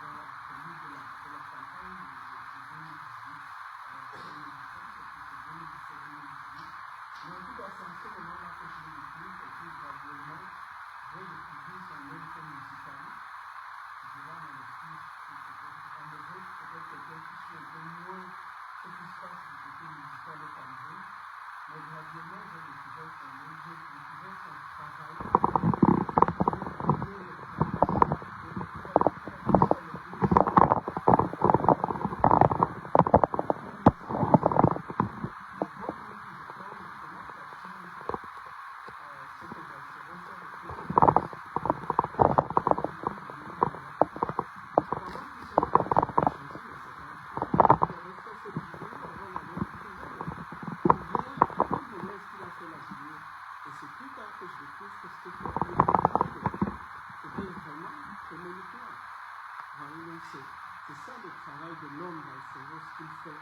dans celui de la campagne de 2018, 2017-2018. Mais en tout cas, c'est en ce moment-là que je l'ai découvert et puis graduellement, j'ai découvert son œuvre musicale. Je vois dans le style, en Europe, peut-être quelqu'un qui suit un peu moins ce qui se passe du côté musical au Cameroun. Mais graduellement, j'ai découvert son œuvre, j'ai découvert son travail. C'est ça le travail de l'homme dans le cerveau, ce qu'il fait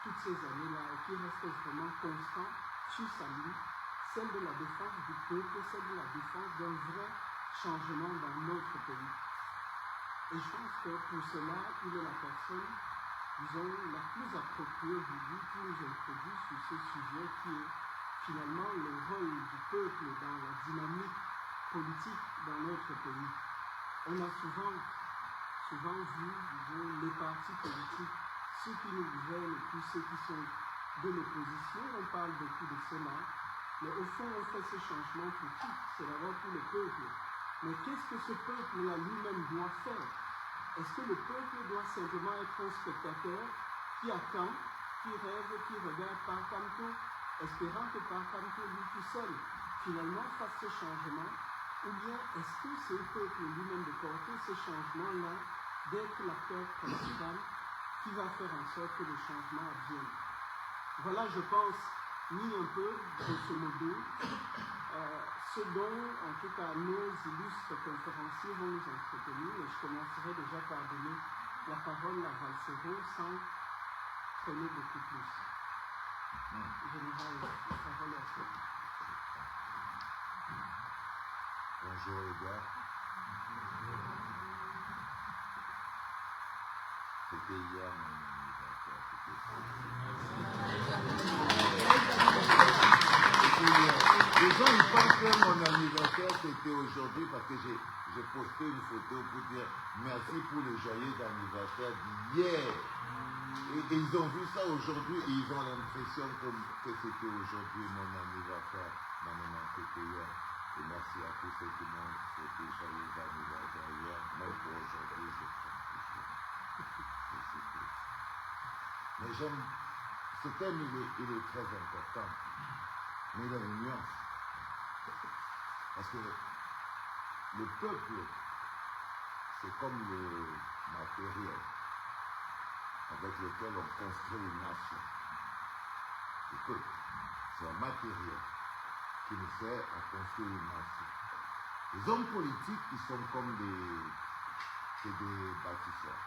toutes ces années-là et qui reste vraiment constant sur sa ligne, celle de la défense du peuple, celle de la défense d'un vrai changement dans notre pays. Et je pense que pour cela, il est la personne, disons, la plus appropriée aujourd'hui qui nous introduit sur ce sujet qui est finalement le rôle du peuple dans la dynamique politique dans notre pays. On a souvent vu, disons, les partis politiques, ceux qui nous gouvernent et puis ceux qui sont de l'opposition, on parle beaucoup de cela, mais au fond on fait ce changement pour qui? C'est d'abord pour le peuple. Mais qu'est-ce que ce peuple-là lui-même doit faire? Est-ce que le peuple doit simplement être un spectateur qui attend, qui rêve, qui regarde par Camto, espérant que par Camto, lui tout seul, finalement fasse ce changement? Ou bien est-ce que c'est le peuple lui-même de porter ce changement-là, d'être l'acteur principal qui va faire en sorte que le changement advienne? Voilà, je pense, mis un peu, grosso modo, ce dont, en tout cas, nos illustres conférenciers vont nous entretenir. Et je commencerai déjà par donner la parole à Valsero sans traîner beaucoup plus. Général, la parole à toi. Bonjour les gars. C'était hier mon anniversaire. Les gens ils pensent que mon anniversaire c'était aujourd'hui parce que j'ai posté une photo pour dire merci pour le joyeux anniversaire d'hier. Et ils ont vu ça aujourd'hui et ils ont l'impression que c'était aujourd'hui mon anniversaire. Non, c'était hier. Et merci à tous ceux qui m'ont souhaité joyeux anniversaire hier, même pour aujourd'hui, je prends toujours. Mais j'aime, ce thème, il est très important, mais il a une nuance. Parce que le peuple, c'est comme le matériel avec lequel on construit une nation. Le peuple, c'est un matériel qui nous sert à construire une nation. Les hommes politiques, ils sont comme des bâtisseurs,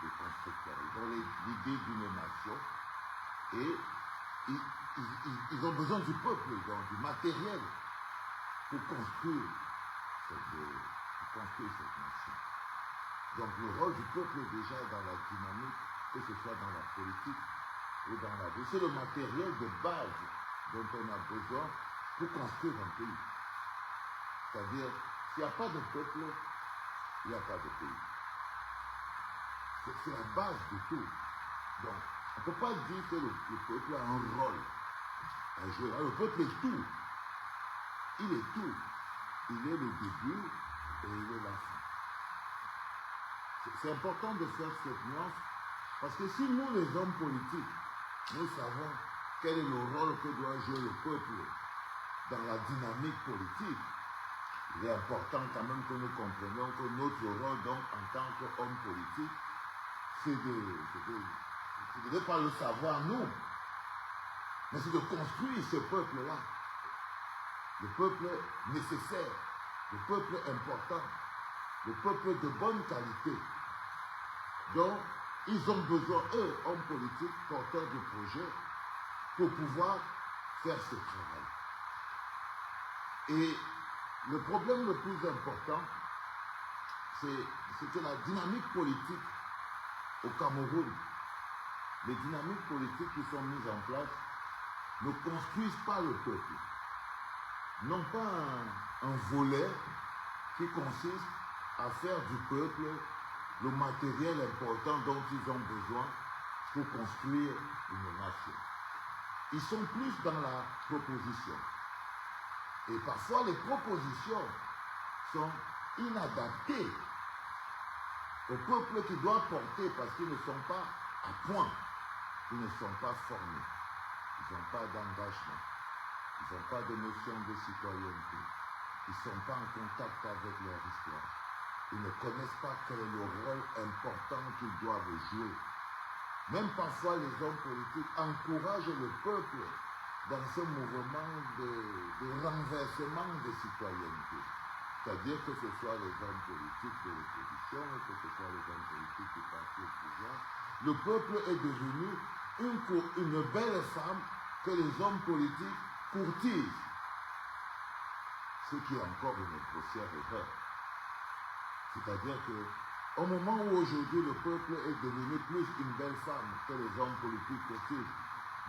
des constructeurs. Ils ont l'idée d'une nation et ils ont besoin du peuple, donc du matériel pour construire cette nation. Donc le rôle du peuple est déjà dans la dynamique, que ce soit dans la politique ou dans la vie. C'est le matériel de base dont on a besoin pour construire un pays. C'est-à-dire, s'il n'y a pas de peuple, il n'y a pas de pays. C'est la base de tout. Donc, on ne peut pas dire que le peuple a un rôle à jouer. Le peuple est tout. Il est tout. Il est le début et il est la fin. C'est important de faire cette nuance parce que si nous, les hommes politiques, nous savons quel est le rôle que doit jouer le peuple dans la dynamique politique, il est important quand même que nous comprenions que notre rôle donc en tant qu'homme politique, c'est de ne pas le savoir nous, mais c'est de construire ce peuple-là. Le peuple nécessaire, le peuple important, le peuple de bonne qualité. Donc, ils ont besoin, eux, hommes politiques, porteurs de projets, pour pouvoir faire ce travail. Et le problème le plus important, c'est que la dynamique politique au Cameroun, les dynamiques politiques qui sont mises en place ne construisent pas le peuple. Non pas un volet qui consiste à faire du peuple le matériel important dont ils ont besoin pour construire une nation. Ils sont plus dans la proposition. Et parfois, les propositions sont inadaptées au peuple qui doit porter parce qu'ils ne sont pas à point, ils ne sont pas formés, ils n'ont pas d'engagement, ils n'ont pas de notion de citoyenneté, ils ne sont pas en contact avec leur histoire, ils ne connaissent pas quel est le rôle important qu'ils doivent jouer. Même parfois, les hommes politiques encouragent le peuple dans ce mouvement de renversement de citoyenneté. C'est-à-dire que ce soit les hommes politiques de l'opposition, que ce soit les hommes politiques du parti au pouvoir, le peuple est devenu une belle femme que les hommes politiques courtisent. Ce qui est encore une grossière erreur. C'est-à-dire qu'au moment où aujourd'hui le peuple est devenu plus une belle femme que les hommes politiques courtisent,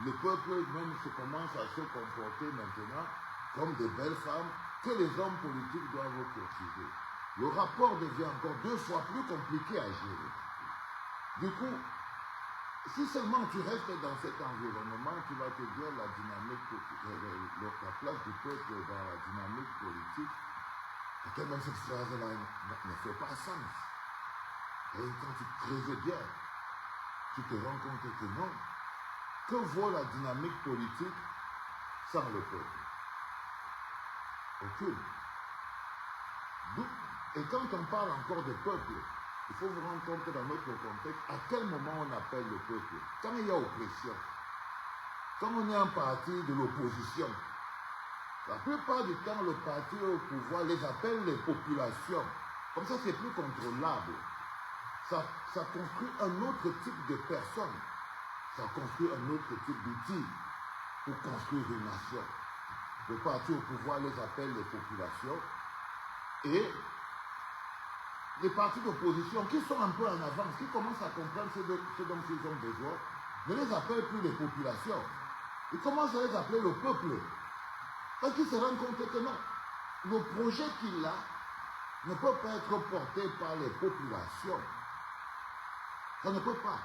le peuple même commence à se comporter maintenant comme des belles femmes que les hommes politiques doivent courtiser. Le rapport devient encore 2 fois plus compliqué à gérer. Du coup, si seulement tu restes dans cet environnement, tu vas te dire la dynamique, la place du peuple dans la dynamique politique, et même cette phrase-là ne fait pas sens. Et quand tu creuses bien, tu te rends compte que non. Que vaut la dynamique politique sans le peuple? Aucune. Et quand on parle encore de peuple, il faut vous rendre compte que dans notre contexte, à quel moment on appelle le peuple? Quand il y a oppression, quand on est un parti de l'opposition, la plupart du temps, le parti au pouvoir les appelle les populations. Comme ça, c'est plus contrôlable. Ça construit un autre type de personnes. Ça construit un autre type d'outils pour construire une nation. Le parti au pouvoir les appelle les populations et les partis d'opposition qui sont un peu en avance, qui commencent à comprendre ce dont ils ont besoin, ne les appellent plus les populations. Ils commencent à les appeler le peuple. Parce qu'ils se rendent compte que non, le projet qu'il a ne peut pas être porté par les populations. Ça ne peut pas.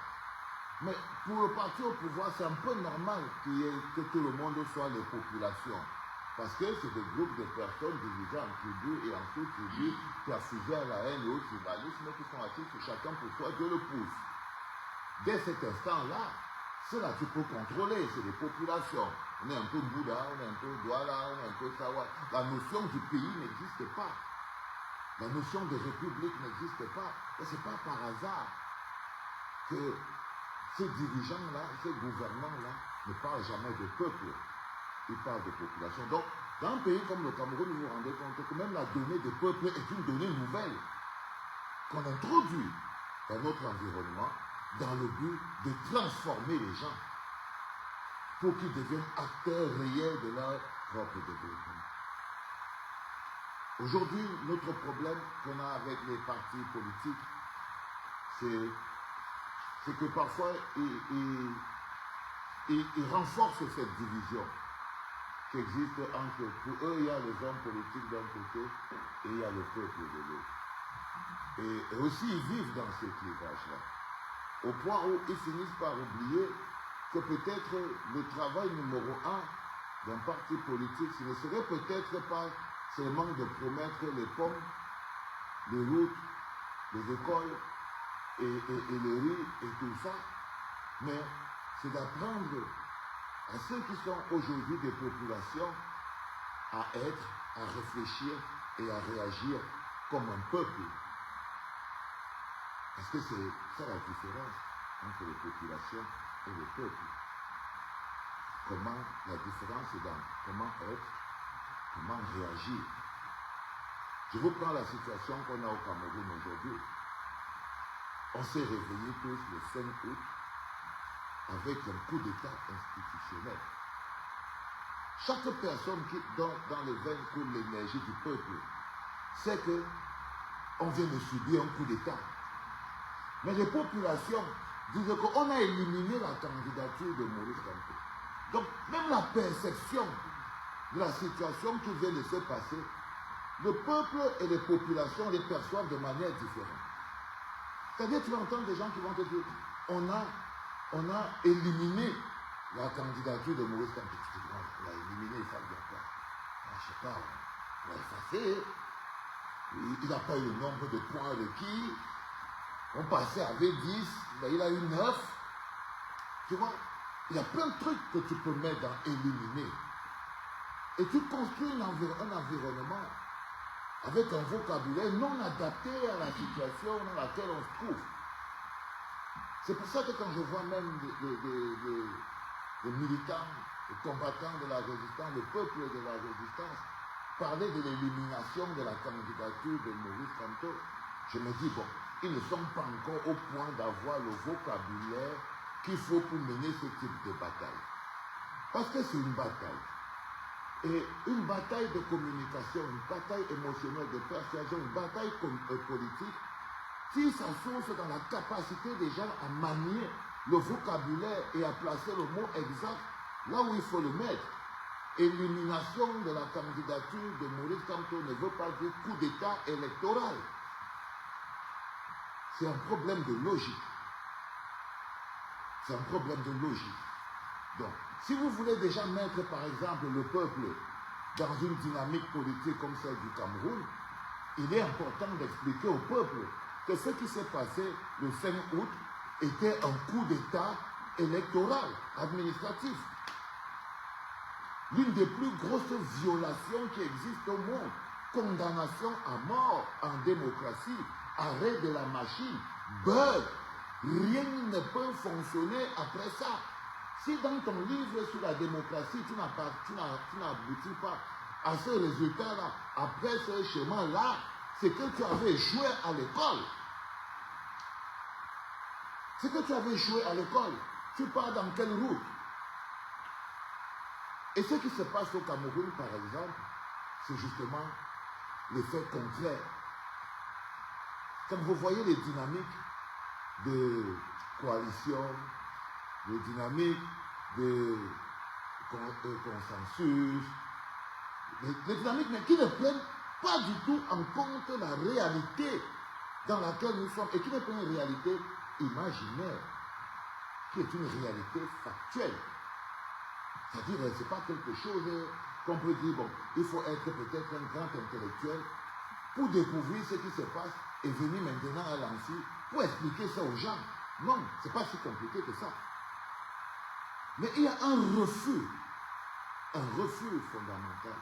Mais pour le parti au pouvoir, c'est un peu normal que tout le monde soit les populations. Parce que c'est des groupes de personnes divisées en tribus et en sous-tribus qui affusent à la haine et au tribalisme qui sont assis sur chacun pour soi, Dieu le pousse. Dès cet instant-là, cela tu peux contrôler, c'est des populations. On est un peu Bouddha, on est un peu Douala, on est un peu Sawa. La notion du pays n'existe pas. La notion de république n'existe pas. Et ce n'est pas par hasard que ces dirigeants-là, ces gouvernants-là ne parlent jamais de peuple. Ils parlent de population. Donc, dans un pays comme le Cameroun, vous vous rendez compte que même la donnée de peuple est une donnée nouvelle qu'on introduit dans notre environnement dans le but de transformer les gens pour qu'ils deviennent acteurs réels de leur propre développement. Aujourd'hui, notre problème qu'on a avec les partis politiques, c'est que parfois, ils renforcent cette division qui existe entre, pour eux, il y a les hommes politiques d'un côté et il y a le peuple de l'autre. Et aussi, ils vivent dans ce clivage-là, au point où ils finissent par oublier que peut-être le travail numéro 1 d'un parti politique, ce ne serait peut-être pas seulement de promettre les pommes, les routes, les écoles et les riz et tout ça, mais c'est d'apprendre à ceux qui sont aujourd'hui des populations à être, à réfléchir et à réagir comme un peuple. Parce que c'est ça la différence entre les populations et le peuple. Comment la différence est dans comment être, comment réagir. Je vous prends la situation qu'on a au Cameroun aujourd'hui. On s'est réveillés tous le 5 août avec un coup d'État institutionnel. Chaque personne qui dans les veines coule l'énergie du peuple sait que on vient de subir un coup d'État. Mais les populations disaient qu'on a éliminé la candidature de Maurice Kamto. Donc, même la perception de la situation qui vient de se passer, le peuple et les populations les perçoivent de manière différente. C'est-à-dire, tu vas entendre des gens qui vont te dire, on a éliminé la candidature de Maurice Kamto. Tu dis, on l'a éliminé, il fallait dire quoi? Je ne sais pas, on l'a effacé. Il n'a pas eu le nombre de points requis. On passait avec 10, il a eu 9. Tu vois, il y a plein de trucs que tu peux mettre dans éliminer. Et tu construis un environnement avec un vocabulaire non adapté à la situation dans laquelle on se trouve. C'est pour ça que quand je vois même des militants, des combattants de la résistance, le peuple de la résistance, parler de l'élimination de la candidature de Maurice Kamto, je me dis, bon, ils ne sont pas encore au point d'avoir le vocabulaire qu'il faut pour mener ce type de bataille. Parce que c'est une bataille. Et une bataille de communication, une bataille émotionnelle, de persuasion, une bataille politique, si ça source dans la capacité des gens à manier le vocabulaire et à placer le mot exact là où il faut le mettre. Élimination de la candidature de Maurice Kamto ne veut pas dire coup d'État électoral. C'est un problème de logique. C'est un problème de logique. Donc, si vous voulez déjà mettre, par exemple, le peuple dans une dynamique politique comme celle du Cameroun, il est important d'expliquer au peuple que ce qui s'est passé le 5 août était un coup d'État électoral, administratif. L'une des plus grosses violations qui existent au monde. Condamnation à mort en démocratie, arrêt de la machine, bug. Rien ne peut fonctionner après ça. Si dans ton livre sur la démocratie, tu n'aboutis pas à ce résultat-là, après ce schéma-là, c'est que tu avais échoué à l'école. C'est que tu avais échoué à l'école. Tu pars dans quelle route? Et ce qui se passe au Cameroun, par exemple, c'est justement l'effet contraire. Quand vous voyez les dynamiques de coalition, les dynamiques de consensus, les dynamiques mais qui ne prennent pas du tout en compte la réalité dans laquelle nous sommes et qui n'est pas une réalité imaginaire, qui est une réalité factuelle. C'est-à-dire, ce n'est pas quelque chose qu'on peut dire, bon, il faut être peut-être un grand intellectuel pour découvrir ce qui se passe et venir maintenant à l'ANSI pour expliquer ça aux gens. Non, ce n'est pas si compliqué que ça. Mais il y a un refus fondamental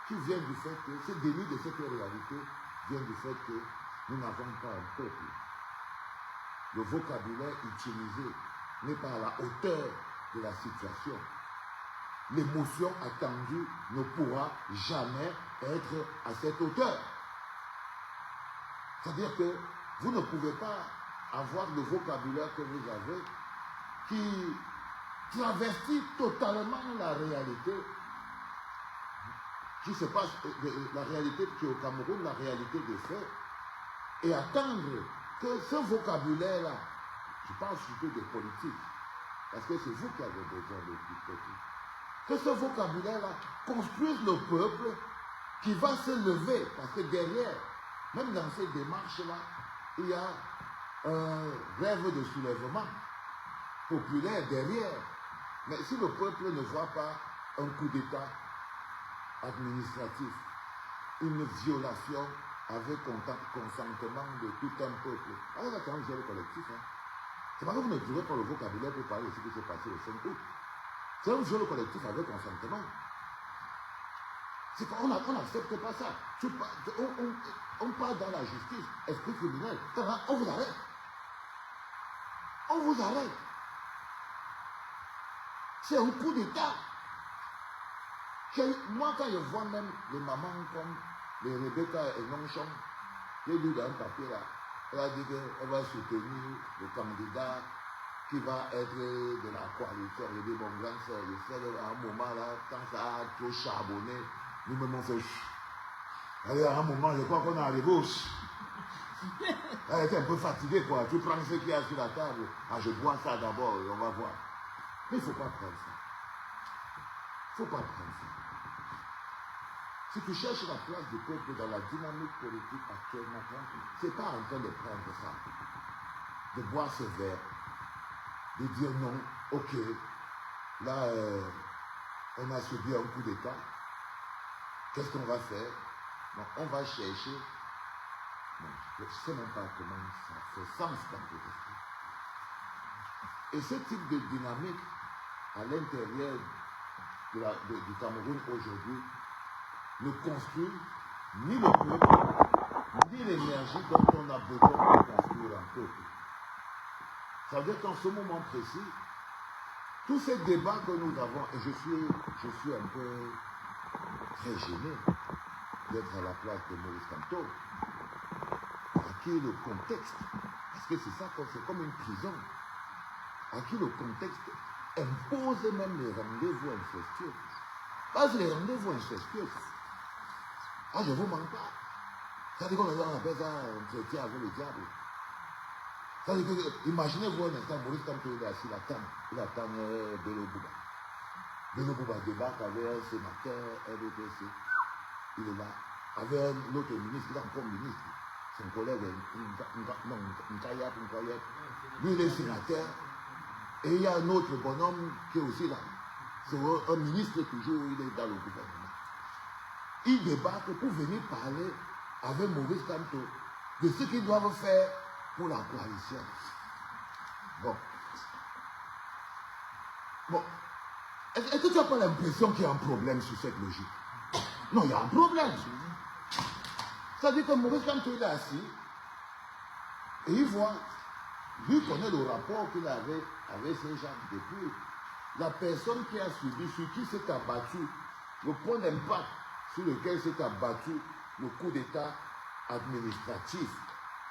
qui vient du fait que, ce déni de cette réalité vient du fait que nous n'avons pas un peuple. Le vocabulaire utilisé n'est pas à la hauteur de la situation. L'émotion attendue ne pourra jamais être à cette hauteur. C'est-à-dire que vous ne pouvez pas avoir le vocabulaire que vous avez qui travestit totalement la réalité qui se passe, la réalité qui est au Cameroun, la réalité des faits, et attendre que ce vocabulaire-là, je parle surtout des politiques, parce que c'est vous qui avez besoin de politique, que ce vocabulaire-là construise le peuple qui va se lever, parce que derrière, même dans ces démarches-là, il y a un rêve de soulèvement populaire derrière. Mais si le peuple ne voit pas un coup d'État administratif, une violation avec consentement de tout un peuple, alors là, quand même, le collectif, hein. C'est pas que vous ne trouvez pas le vocabulaire pour parler de ce qui s'est passé le 5 août. C'est un viol collectif avec consentement. C'est qu'on n'accepte pas ça. On part dans la justice, esprit criminel. On vous arrête. On vous arrête. C'est un coup d'État. Moi, quand je vois même les mamans comme les Rebecca et Nonchon, j'ai lu dans un papier là, elle a dit qu'elle va soutenir le candidat qui va être de la coalition. Je dis, bon, grand soeur, je sais à un moment là, quand ça a trop charbonné, nous-mêmes on fait chut. Allez, à un moment, je crois qu'on est arrivé au chut. Elle est un peu fatiguée, quoi. Tu prends ce qu'il y a sur la table. Ah, je bois ça d'abord et on va voir. Mais il ne faut pas prendre ça. Il ne faut pas prendre ça. Si tu cherches la place du peuple dans la dynamique politique actuellement, ce n'est pas en train de prendre ça. De boire ce verre. De dire non, ok, là, on a subi un coup d'État. Qu'est-ce qu'on va faire? Donc, on va chercher. Non, je ne sais même pas comment ça fait sens dans le esprit. Et ce type de dynamique à l'intérieur du Cameroun aujourd'hui ne construit ni le peuple, ni l'énergie dont on a besoin pour construire un peuple. Ça veut dire qu'en ce moment précis, tous ces débats que nous avons, et je suis un peu très gêné d'être à la place de Maurice Kamto, à qui le contexte, parce que c'est ça, c'est comme une prison, à qui le contexte impose même les rendez-vous incestueux. Parce que les rendez-vous incestueux, ah, je ne vous mens pas. Ça veut dire qu'on appelle ça un chrétien avec le diable. Ça veut dire que, imaginez-vous un instant, Maurice Kamto il est assis, il attend Bello Bouba. Bello Bouba débarque avec un sénateur RDPC. Il est là, avec un autre ministre, il est encore ministre. Son collègue, Nkayap. Lui, il est sénateur. Et il y a un autre bonhomme qui est aussi là. C'est un ministre toujours, il est dans le gouvernement. Ils débarquent pour venir parler avec Maurice Kamto de ce qu'ils doivent faire pour la coalition. Bon. Est-ce que tu n'as pas l'impression qu'il y a un problème sur cette logique? Non, il y a un problème. C'est-à-dire que Maurice Kamto est assis et il voit, lui connaît le rapport qu'il avait avec ces gens depuis. La personne qui a subi, sur qui s'est abattu, le point d'impact sur lequel s'est abattu le coup d'État administratif,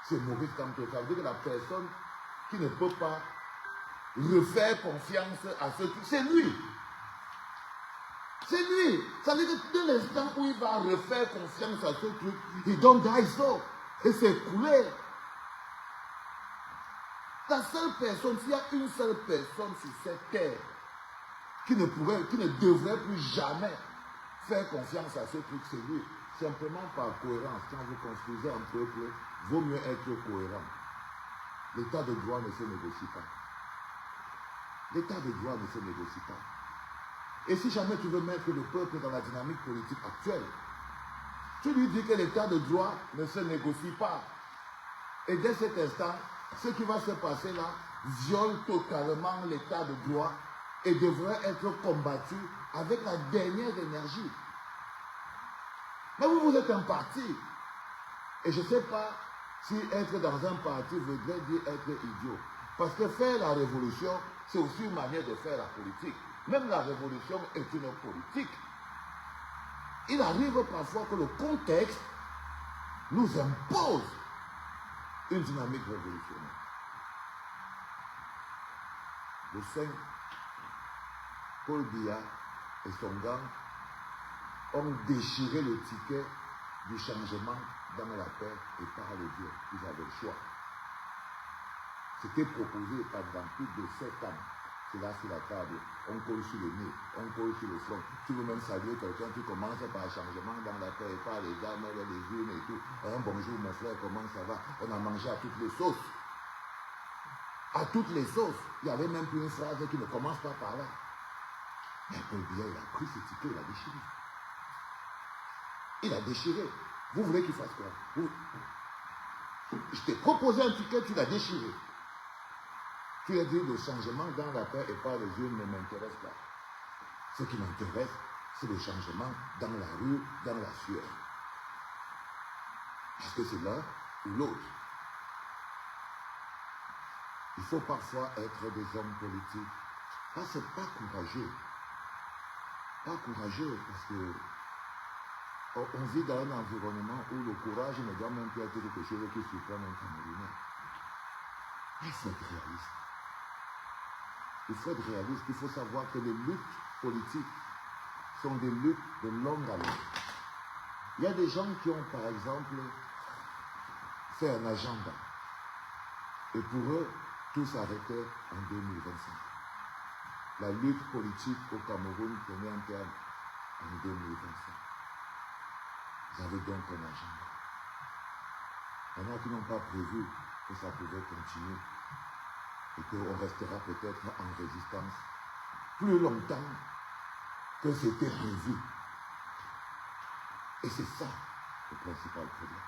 c'est Maurice Kamto. Ça veut dire que la personne qui ne peut pas refaire confiance à ce truc, c'est lui. C'est lui. Ça veut dire que dès l'instant où il va refaire confiance à ce truc, il donne d'ISO. Et c'est coulé. La seule personne, s'il y a une seule personne sur cette terre qui ne devrait plus jamais faire confiance à ce truc, c'est lui. Simplement par cohérence. Quand vous construisez un peuple, vaut mieux être cohérent. L'état de droit ne se négocie pas. L'état de droit ne se négocie pas. Et si jamais tu veux mettre le peuple dans la dynamique politique actuelle, tu lui dis que l'état de droit ne se négocie pas. Et dès cet instant, ce qui va se passer là viole totalement l'état de droit et devrait être combattu avec la dernière énergie. Mais vous êtes un parti. Et je ne sais pas si être dans un parti voudrait dire être idiot. Parce que faire la révolution, c'est aussi une manière de faire la politique. Même la révolution est une politique. Il arrive parfois que le contexte nous impose une dynamique révolutionnaire. Le 5, Paul Biya et son gang ont déchiré le ticket du changement dans la paix et par le Dieu. Ils avaient le choix. C'était proposé pendant plus de 7 ans. C'est là sur la table. On colle sur le nez, on colle sur le front. Tu veux même saluer quelqu'un qui commence par changement dans la paix et par les armes, les urnes et tout. Un bonjour mon frère, comment ça va? On a mangé à toutes les sauces. À toutes les sauces. Il n'y avait même plus une phrase qui ne commence pas par là. Mais Paul Biya, il a pris ce ticket, il a déchiré. Il a déchiré. Vous voulez qu'il fasse quoi? Je t'ai proposé un ticket, tu l'as déchiré. Tu as dit le changement dans la paix et par les urnes ne m'intéresse pas. Ce qui m'intéresse, c'est le changement dans la rue, dans la sueur. Est-ce que c'est l'un ou l'autre? Il faut parfois être des hommes politiques. Ah, c'est pas courageux. Pas courageux parce que on vit dans un environnement où le courage ne doit même plus être quelque chose qui surprend un Camerounais. Il faut être réaliste. Il faut être réaliste. Il faut savoir que les luttes politiques sont des luttes de longue haleine. Il y a des gens qui ont, par exemple, fait un agenda. Et pour eux, tout s'arrêtait en 2025. La lutte politique au Cameroun prenait un terme en 2025. Ils avaient donc un agenda. Il y en a qui n'ont pas prévu que ça pouvait continuer et qu'on restera peut-être en résistance plus longtemps que c'était prévu. Et c'est ça le principal problème.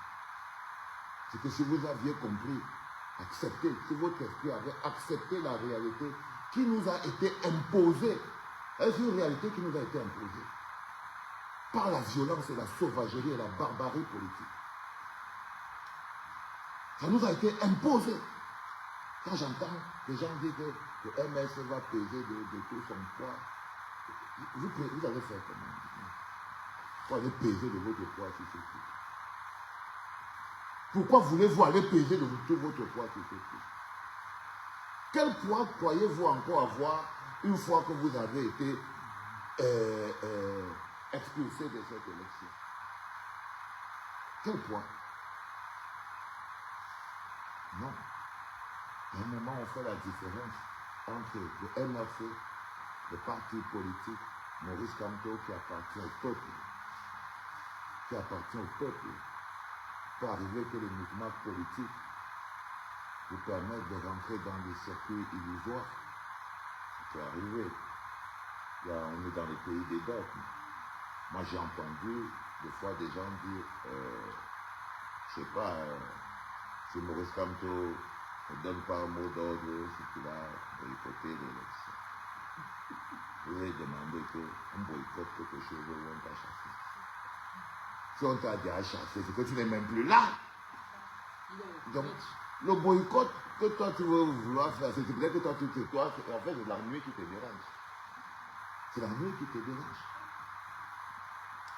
C'est que si vous aviez compris, accepté, si votre esprit avait accepté la réalité qui nous a été imposée, c'est une réalité qui nous a été imposée par la violence et la sauvagerie et la barbarie politique. Ça nous a été imposé. Quand j'entends les gens dire que le MS va peser de tout son poids, vous allez faire comment? Vous allez peser de votre poids sur ce truc. Pourquoi voulez-vous aller peser de tout votre poids sur ce truc? Quel poids croyez-vous encore avoir une fois que vous avez été expulsé de cette élection? Quel poids? Non. À un moment, on fait la différence entre le MRC, le parti politique, Maurice Kamto, qui appartient au peuple. Qui appartient au peuple. Il peut arriver que les mouvements politiques vous permettent de rentrer dans des circuits illusoires. Ça peut arriver. Là, on est dans le pays des dogmes. Moi, j'ai entendu des fois des gens dire, je ne sais pas, si Maurice Kamto ne donne pas un mot d'ordre, c'est qu'il va boycotter l'élection. Vous allez demander qu'on boycotte quelque chose où on t'a chassé. Si on t'a déjà chassé, c'est que tu n'es même plus là. Donc, le boycott que toi tu veux vouloir faire, c'est peut-être que toi, en fait, c'est la nuit qui te dérange. C'est la nuit qui te dérange.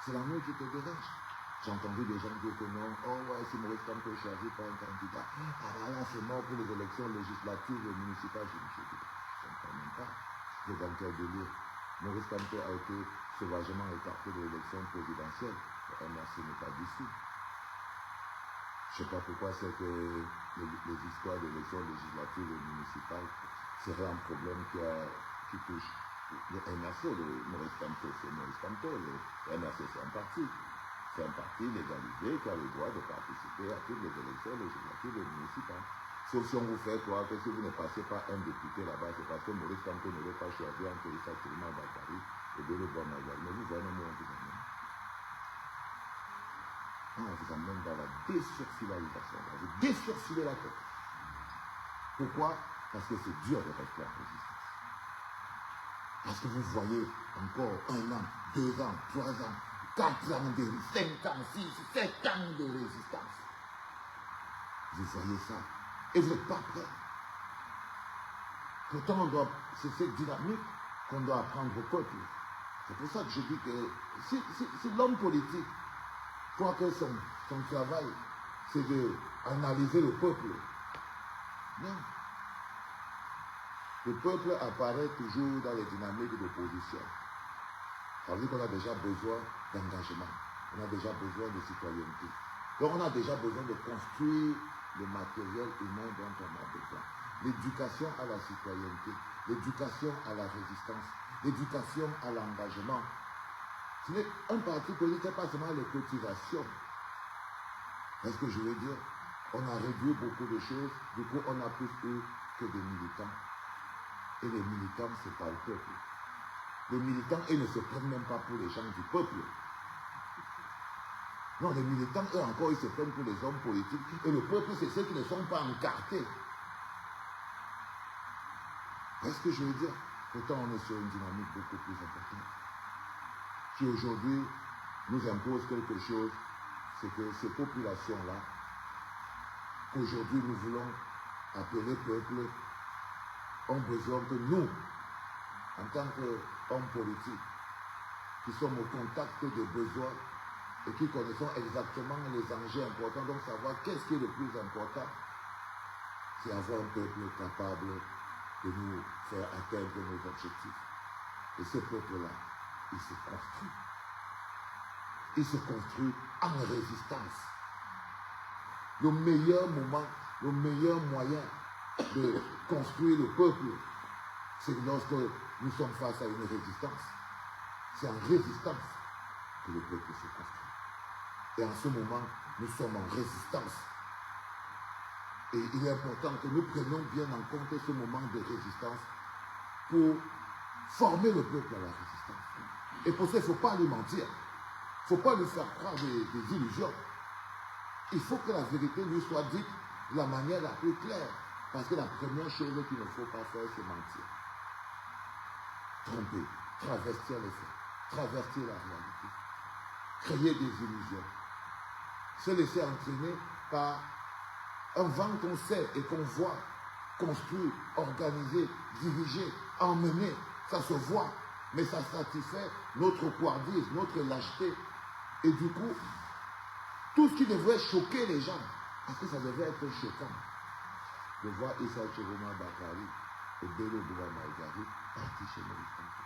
C'est la nuit qui te dérange. J'ai entendu des gens dire que non, oh ouais, si Maurice Kamto est choisi par un candidat, ah bah là c'est mort pour les élections législatives et municipales. Je ne comprends même pas. C'est dans quel délire. Maurice Kamto a été sauvagement écarté de l'élection présidentielle. Le MRC n'est pas d'ici. Je ne sais pas pourquoi c'est que les histoires d'élections législatives et municipales seraient un problème qui touche le MRC. Le Maurice Kamto, c'est Maurice Kamto. Le MRC, c'est un parti. C'est un parti légalisé qui a le droit de participer à toutes les élections législatives et municipales. Sauf si on vous fait croire que si vous ne passez pas un député là-bas, c'est parce que Maurice Kamto ne veut pas choisir entre Issa Tirima Bakary et Bello Bonagali. Mais vous voyez, nous, on vous amène. On vous amène dans la désurcivilisation. Vous désurcilez la tête. Pourquoi? Parce que c'est dur de rester en résistance. Parce que vous voyez encore 1 an, 2 ans, 3 ans, 4 ans de 5 ans, 6, 7 ans de résistance. Vous voyez ça. Et vous n'êtes pas prêt. Pourtant, c'est cette dynamique qu'on doit apprendre au peuple. C'est pour ça que je dis que si l'homme politique croit que son travail, c'est d'analyser le peuple, non. Le peuple apparaît toujours dans les dynamiques d'opposition. Ça veut dire qu'on a déjà besoin d'engagement. On a déjà besoin de citoyenneté. Donc on a déjà besoin de construire le matériel humain dont on a besoin. L'éducation à la citoyenneté, l'éducation à la résistance, l'éducation à l'engagement. Un parti politique, ce n'est pas seulement les cotisations. C'est ce que je veux dire. On a réduit beaucoup de choses, du coup on a plus eu que des militants. Et les militants, ce n'est pas le peuple. Les militants, ils ne se prennent même pas pour les gens du peuple. Non, les militants, eux encore, ils se prennent pour les hommes politiques. Et le peuple, c'est ceux qui ne sont pas encartés. Est-ce que je veux dire? Pourtant, on est sur une dynamique beaucoup plus importante. Qui aujourd'hui nous impose quelque chose, c'est que ces populations-là, qu'aujourd'hui nous voulons appeler peuple, ont besoin que nous, en tant qu'hommes politiques, qui sommes au contact des besoins et qui connaissons exactement les enjeux importants, donc savoir qu'est-ce qui est le plus important, c'est avoir un peuple capable de nous faire atteindre nos objectifs. Et ce peuple-là, il se construit. Il se construit en résistance. le meilleur moment, le meilleur moyen de construire le peuple, c'est lorsque nous sommes face à une résistance. C'est en résistance que le peuple se construit. Et en ce moment, nous sommes en résistance. Et il est important que nous prenions bien en compte ce moment de résistance pour former le peuple à la résistance. Et pour ça, il ne faut pas lui mentir. Il ne faut pas lui faire croire des illusions. Il faut que la vérité lui soit dite de la manière la plus claire. Parce que la première chose qu'il ne faut pas faire, c'est mentir. Tromper, travestir les faits, travestir la réalité, créer des illusions, se laisser entraîner par un vent qu'on sait et qu'on voit construire, organiser, diriger, emmener. Ça se voit, mais ça satisfait notre couardise, notre lâcheté. Et du coup, tout ce qui devrait choquer les gens, parce que ça devait être choquant, de voir Issa Chiroma Bakari et Bello Boula Maïgari partis chez Maurice Kamto.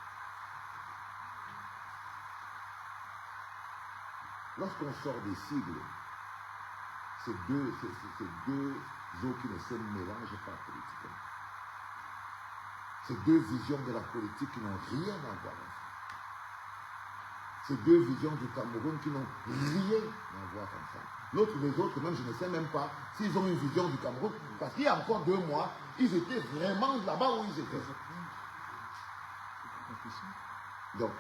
Lorsqu'on sort des sigles, ces deux eaux qui ne se mélangent pas politiquement. Ces deux visions de la politique qui n'ont rien à voir ensemble. Ces deux visions du Cameroun qui n'ont rien à voir ensemble. Les autres, même, je ne sais même pas s'ils ont une vision du Cameroun, parce qu'il y a encore 2 mois, ils étaient vraiment là-bas où ils étaient. Donc,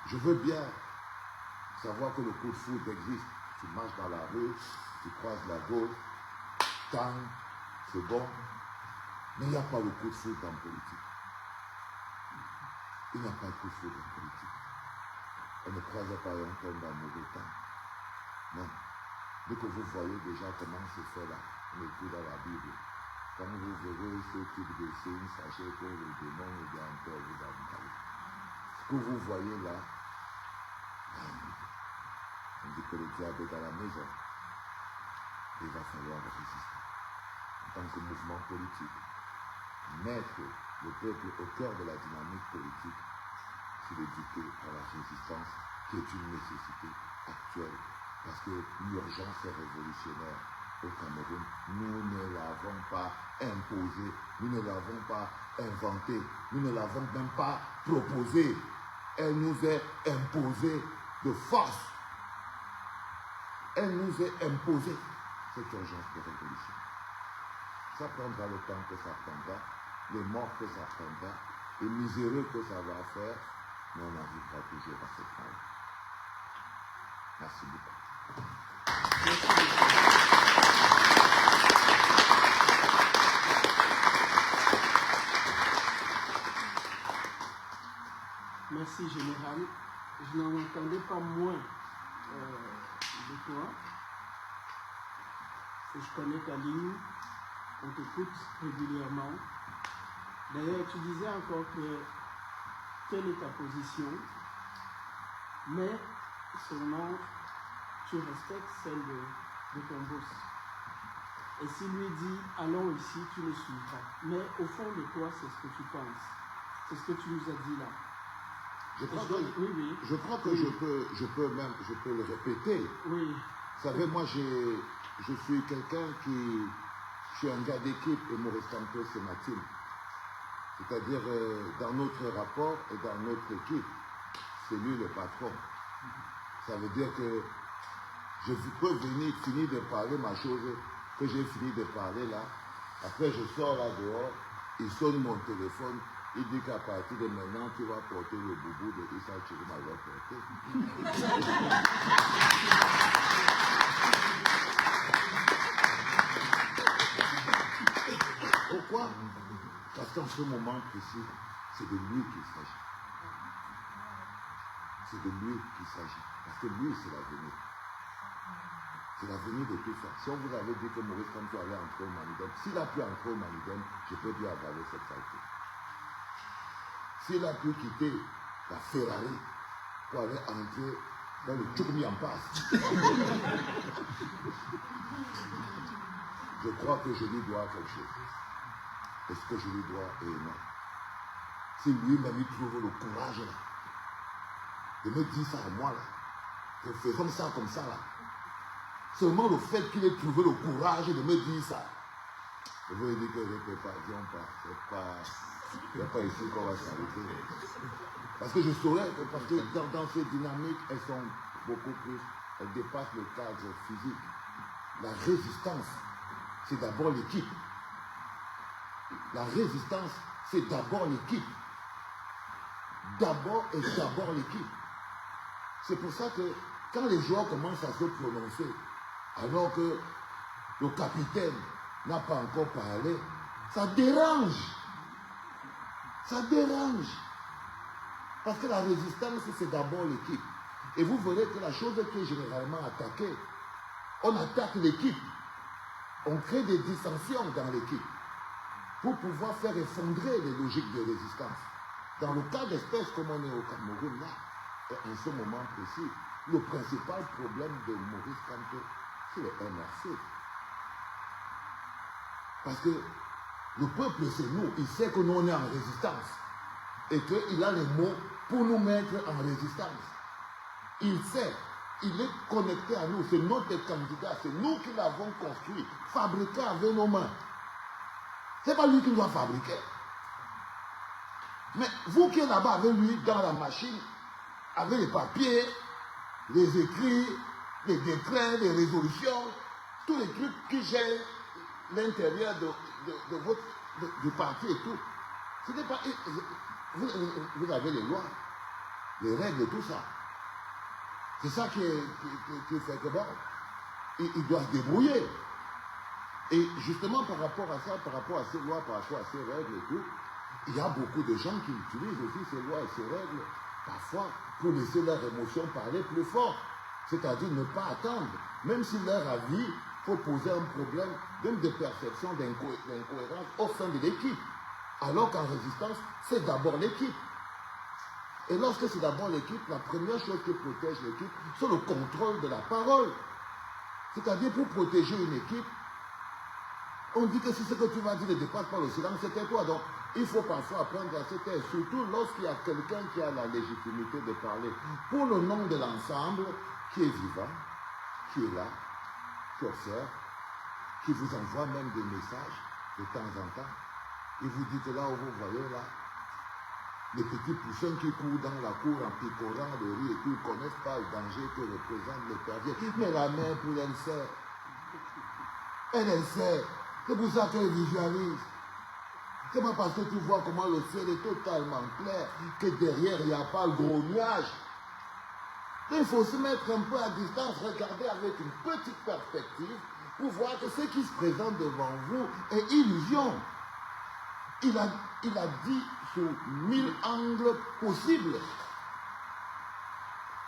je veux bien savoir que le coup de foudre existe. Tu marches dans la rue, tu croises la gauche, tang, c'est bon. Mais il n'y a pas le coup de foudre en politique. Il n'y a pas de coup de foudre en politique. On ne croise pas et on tombe dans le mauvais temps. Non. Dès que vous voyez déjà comment c'est fait là, on écoute dans la Bible. Quand vous verrez ce type de signe, sachez que le démon est encore vous envahi. Ce que vous voyez là, on dit que le diable est à la maison. Il va falloir résister. En tant que mouvement politique, mettre le peuple au cœur de la dynamique politique, c'est d'éduquer à la résistance qui est une nécessité actuelle. Parce que l'urgence est révolutionnaire au Cameroun. Nous ne l'avons pas imposée, nous ne l'avons pas inventée, nous ne l'avons même pas proposée. Elle nous est imposée de force. Elle nous est imposée, cette urgence de révolution. Ça prendra le temps que ça prendra, les morts que ça prendra, les miséreux que ça va faire, mais on arrivera toujours à cette fin. Merci beaucoup. Merci Général. Je n'en entendais pas moins de toi. Et je connais ta ligne, on t'écoute régulièrement. D'ailleurs, tu disais encore que quelle est ta position, mais seulement tu respectes celle de ton boss. Et s'il lui dit allons ici, tu ne suis pas. Mais au fond de toi, c'est ce que tu penses. C'est ce que tu nous as dit là. Je crois que je peux le répéter. Oui. Vous savez, moi, je suis quelqu'un je suis un gars d'équipe et Maurice Kamto, c'est ma team. C'est-à-dire, dans notre rapport et dans notre équipe, c'est lui le patron. Ça veut dire que je peux finir de parler ma chose que j'ai fini de parler là. Après, je sors là dehors, il sonne mon téléphone. Il dit qu'à partir de maintenant, tu vas porter le boubou de Issa Chiroma va porter. Pourquoi? Parce qu'en ce moment précis, c'est de lui qu'il s'agit. C'est de lui qu'il s'agit. Parce que lui, c'est l'avenir. C'est l'avenir de tout ça. Si on vous avait dit que Maurice Kamto allait entrer au Manidem, s'il a pu entrer au Manidem, je peux lui avaler cette saleté. S'il a pu quitter la Ferrari pour aller entrer dans le Tchoukmi en passe, je crois que je lui dois quelque chose. Et ce que je lui dois est énorme. Si lui-même il trouve le courage là, de me dire ça à moi là, que faisons ça comme ça là, Seulement le fait qu'il ait trouvé le courage de me dire ça. Je vous dire que je ne peux pas, disons pas, c'est pas ici qu'on va s'arrêter. Parce que je saurais, parce que dans ces dynamiques, elles sont beaucoup plus, elles dépassent le cadre physique. La résistance, c'est d'abord l'équipe. La résistance, c'est d'abord l'équipe. D'abord l'équipe. C'est pour ça que quand les joueurs commencent à se prononcer, alors que le capitaine n'a pas encore parlé, ça dérange. Ça dérange. Parce que la résistance, c'est d'abord l'équipe. Et vous verrez que la chose qui est généralement attaquée, on attaque l'équipe. On crée des dissensions dans l'équipe pour pouvoir faire effondrer les logiques de résistance. Dans le cas d'espèce comme on est au Cameroun, là, en ce moment précis, le principal problème de Maurice Kamto, c'est le MRC. Parce que le peuple, c'est nous. Il sait que nous, on est en résistance. Et qu'il a les mots pour nous mettre en résistance. Il sait. Il est connecté à nous. C'est notre candidat. C'est nous qui l'avons construit, fabriqué avec nos mains. Ce n'est pas lui qui doit fabriquer. Mais vous qui êtes là-bas avec lui, dans la machine, avec les papiers, les écrits, les décrets, les résolutions, tous les trucs qui gèrent l'intérieur du parti et tout. Ce n'est pas... Vous avez les lois, les règles, tout ça. C'est ça qui fait que bon, il doit se débrouiller. Et justement par rapport à ça, par rapport à ces lois, par rapport à ces règles et tout, il y a beaucoup de gens qui utilisent aussi ces lois et ces règles, parfois, pour laisser leur émotion parler plus fort. C'est-à-dire ne pas attendre, même si leur avis faut poser un problème même de perception d'incohérence au sein de l'équipe. Alors qu'en résistance, c'est d'abord l'équipe. Et lorsque c'est d'abord l'équipe, la première chose qui protège l'équipe, c'est le contrôle de la parole. C'est-à-dire pour protéger une équipe, on dit que si ce que tu vas dire ne dépasse pas le silence, c'est toi. Donc, il faut parfois apprendre à se taire, surtout lorsqu'il y a quelqu'un qui a la légitimité de parler pour le nom de l'ensemble, qui est vivant, qui est là, qui observe, qui vous envoie même des messages de temps en temps. Et vous dites là où vous voyez là, les petits poussins qui courent dans la cour en picorant le riz et qui ne connaissent pas le danger que représentent les perviers. Mais la mère, pour elle sait. Elle sait. C'est pour ça qu'elle visualise. C'est pas parce que tu vois comment le ciel est totalement clair que derrière il n'y a pas le gros nuage. Il faut se mettre un peu à distance, regarder avec une petite perspective pour voir que ce qui se présente devant vous est illusion. Il a dit sur 1000 angles possibles.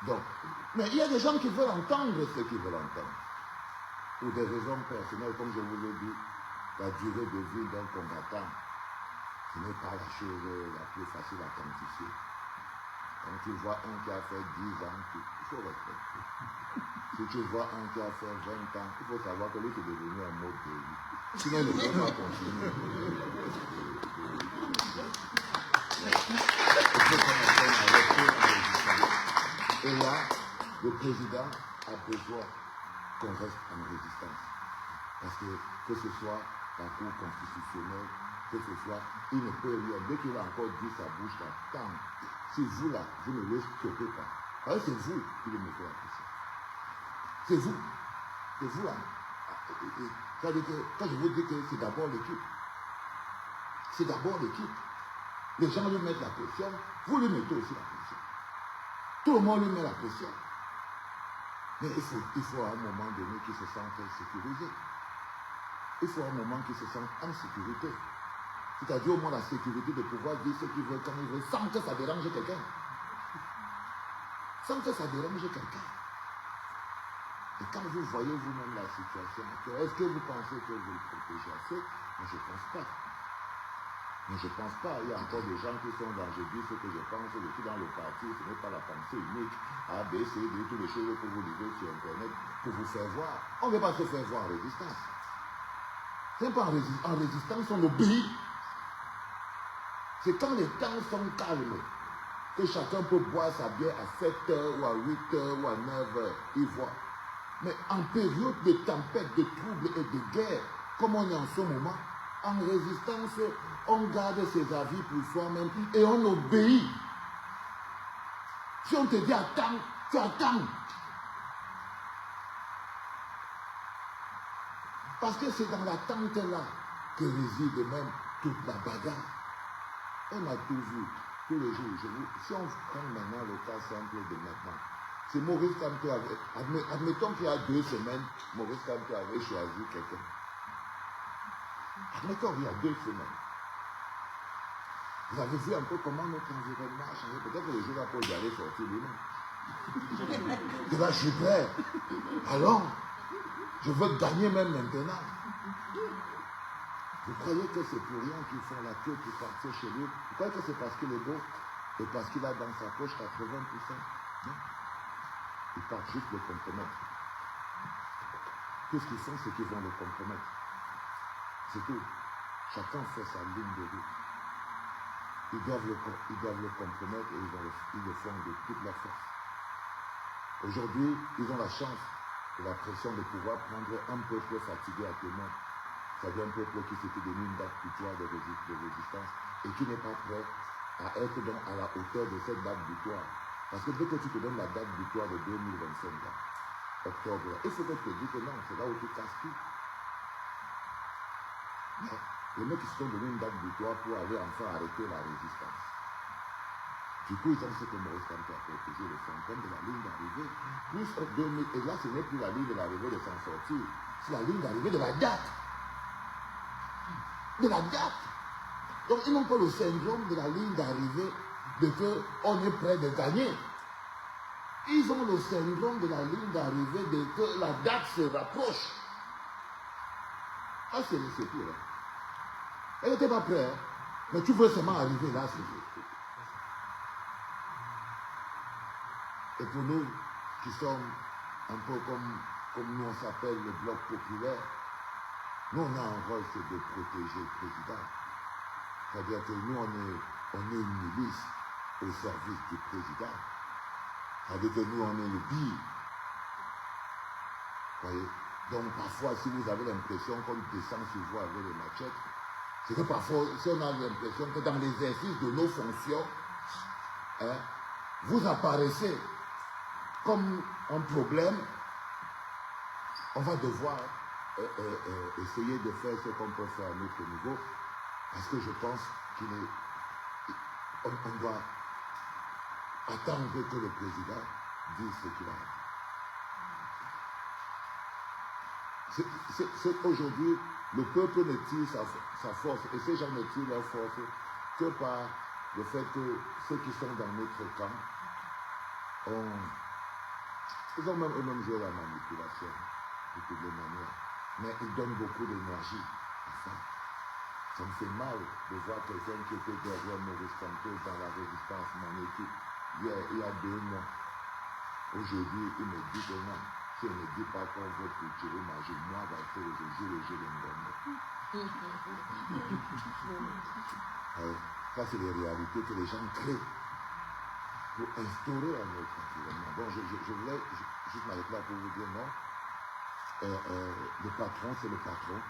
Donc, mais il y a des gens qui veulent entendre ce qu'ils veulent entendre. Pour des raisons personnelles, comme je vous l'ai dit, la durée de vie d'un combattant, ce n'est pas la chose la plus facile à quantifier. Quand tu vois un qui a fait 10 ans, il faut respecter. Si tu vois un qui a fait 20 ans, il faut savoir que lui c'est devenu un mode de vie. Sinon, il ne peut pas continuer. Et là, le président a besoin qu'on reste en résistance. Parce que ce soit la Cour constitutionnelle, que ce soit, il ne peut rien. Dès qu'il a encore dit sa bouche là, tant, si vous là, vous ne le stoppez pas. Alors c'est vous qui le mettez la pression. C'est vous. C'est vous là. C'est-à-dire que quand je vous dis que c'est d'abord l'équipe, c'est d'abord l'équipe. Les gens lui mettent la pression, vous lui mettez aussi la pression. Tout le monde lui met la pression. Mais il faut à un moment donné qu'il se sente sécurisé. Il faut à un moment qu'il se sente en sécurité. C'est-à-dire au moins la sécurité de pouvoir dire ce qu'il veut quand il veut, sans que ça dérange quelqu'un. Sans que ça dérange quelqu'un. Et quand vous voyez vous-même la situation, est-ce que vous pensez que vous le protégez assez? Moi, je ne pense pas. Mais je ne pense pas. Il y a encore des gens qui sont dans, je dis ce que je pense, je suis dans le parti, ce n'est pas la pensée unique, A, B, C, D, toutes les choses que vous lisez sur Internet pour vous faire voir. On ne veut pas se faire voir en résistance. C'est pas en résistance, on obéit. C'est quand les temps sont calmes que chacun peut boire sa bière à 7h ou à 8h ou à 9h. Il voit. Mais en période de tempête, de troubles et de guerre, comme on est en ce moment, en résistance, on garde ses avis pour soi-même et on obéit. Si on te dit attends, tu attends. Parce que c'est dans l'attente là que réside même toute la bagarre. On a tout vu, tous les jours. Si on prend maintenant le cas simple de maintenant, c'est Maurice Kamto avait, admettons qu'il y a 2 semaines, Maurice Kamto avait choisi quelqu'un. Admettons qu'il y a 2 semaines. Vous avez vu un peu comment notre environnement a changé. Peut-être que le jour après, il allait sortir lui-même. Et là, je suis prêt. Alors, je veux gagner même maintenant. Vous croyez que c'est pour rien qu'ils font la queue pour partir chez lui? Vous croyez que c'est parce qu'il est beau et parce qu'il a dans sa poche 80%? Non. Ils partent juste le compromettre. Tout ce qu'ils font, c'est qu'ils vont le compromettre. C'est tout. Chacun fait sa ligne de route. Ils doivent le compromettre et ils le font de toute la force. Aujourd'hui, ils ont la chance de la pression de pouvoir prendre un peuple fatigué actuellement. C'est-à-dire un peuple qui s'était donné une date butoir de résistance et qui n'est pas prêt à être donc à la hauteur de cette date butoir. Parce que dès que tu te donnes la date butoir de 2025, là, octobre, là, il faut que tu te dises que non, c'est là où tu casses tout. Mais les mecs qui se sont donné une date butoir pour aller enfin arrêter la résistance. Du coup, ils ont ce que Maurice Kamto a protégé le syndrome de la ligne d'arrivée. Plus 2000, et là, ce n'est plus la ligne de l'arrivée de s'en sortir, c'est la ligne d'arrivée de la date. De la date. Donc, ils n'ont pas le syndrome de la ligne d'arrivée de qu'on est prêt de gagner. Ils ont le syndrome de la ligne d'arrivée de que la date se rapproche. Ah, c'est pire. Hein. Elle n'était pas prête, hein. Mais tu veux seulement arriver là, c'est tout. Et pour nous, qui sommes un peu comme nous on s'appelle le bloc populaire, nous on a un rôle, c'est de protéger le président. C'est-à-dire que nous on est une milice au service du président. C'est-à-dire que nous on est le bille. Voyez? Donc parfois si vous avez l'impression qu'on descend sur vous avec les machettes, c'est que parfois si on a l'impression que dans l'exercice de nos fonctions, hein, vous apparaissez comme un problème, on va devoir essayer de faire ce qu'on peut faire à notre niveau, parce que je pense qu'on doit attendre que le président dise ce qu'il a. C'est qu'aujourd'hui, le peuple ne tire sa force, et ces gens ne tirent leur force que par le fait que ceux qui sont dans notre camp ils ont même joué la manipulation de toutes les manières. Mais ils donnent beaucoup d'énergie à ça. Ça me fait mal de voir quelqu'un qui était derrière Maurice Kamto dans la résistance, mon équipe, il y a 2 mois. Aujourd'hui, il me dit que non, si on ne dit pas qu'on veut cultiver magie, moi, va faire le jeu de Ngombe. Ça, c'est les réalités que les gens créent pour instaurer un autre environnement. Bon, je voulais juste m'arrêter là pour vous dire non. Le patron, c'est le patron.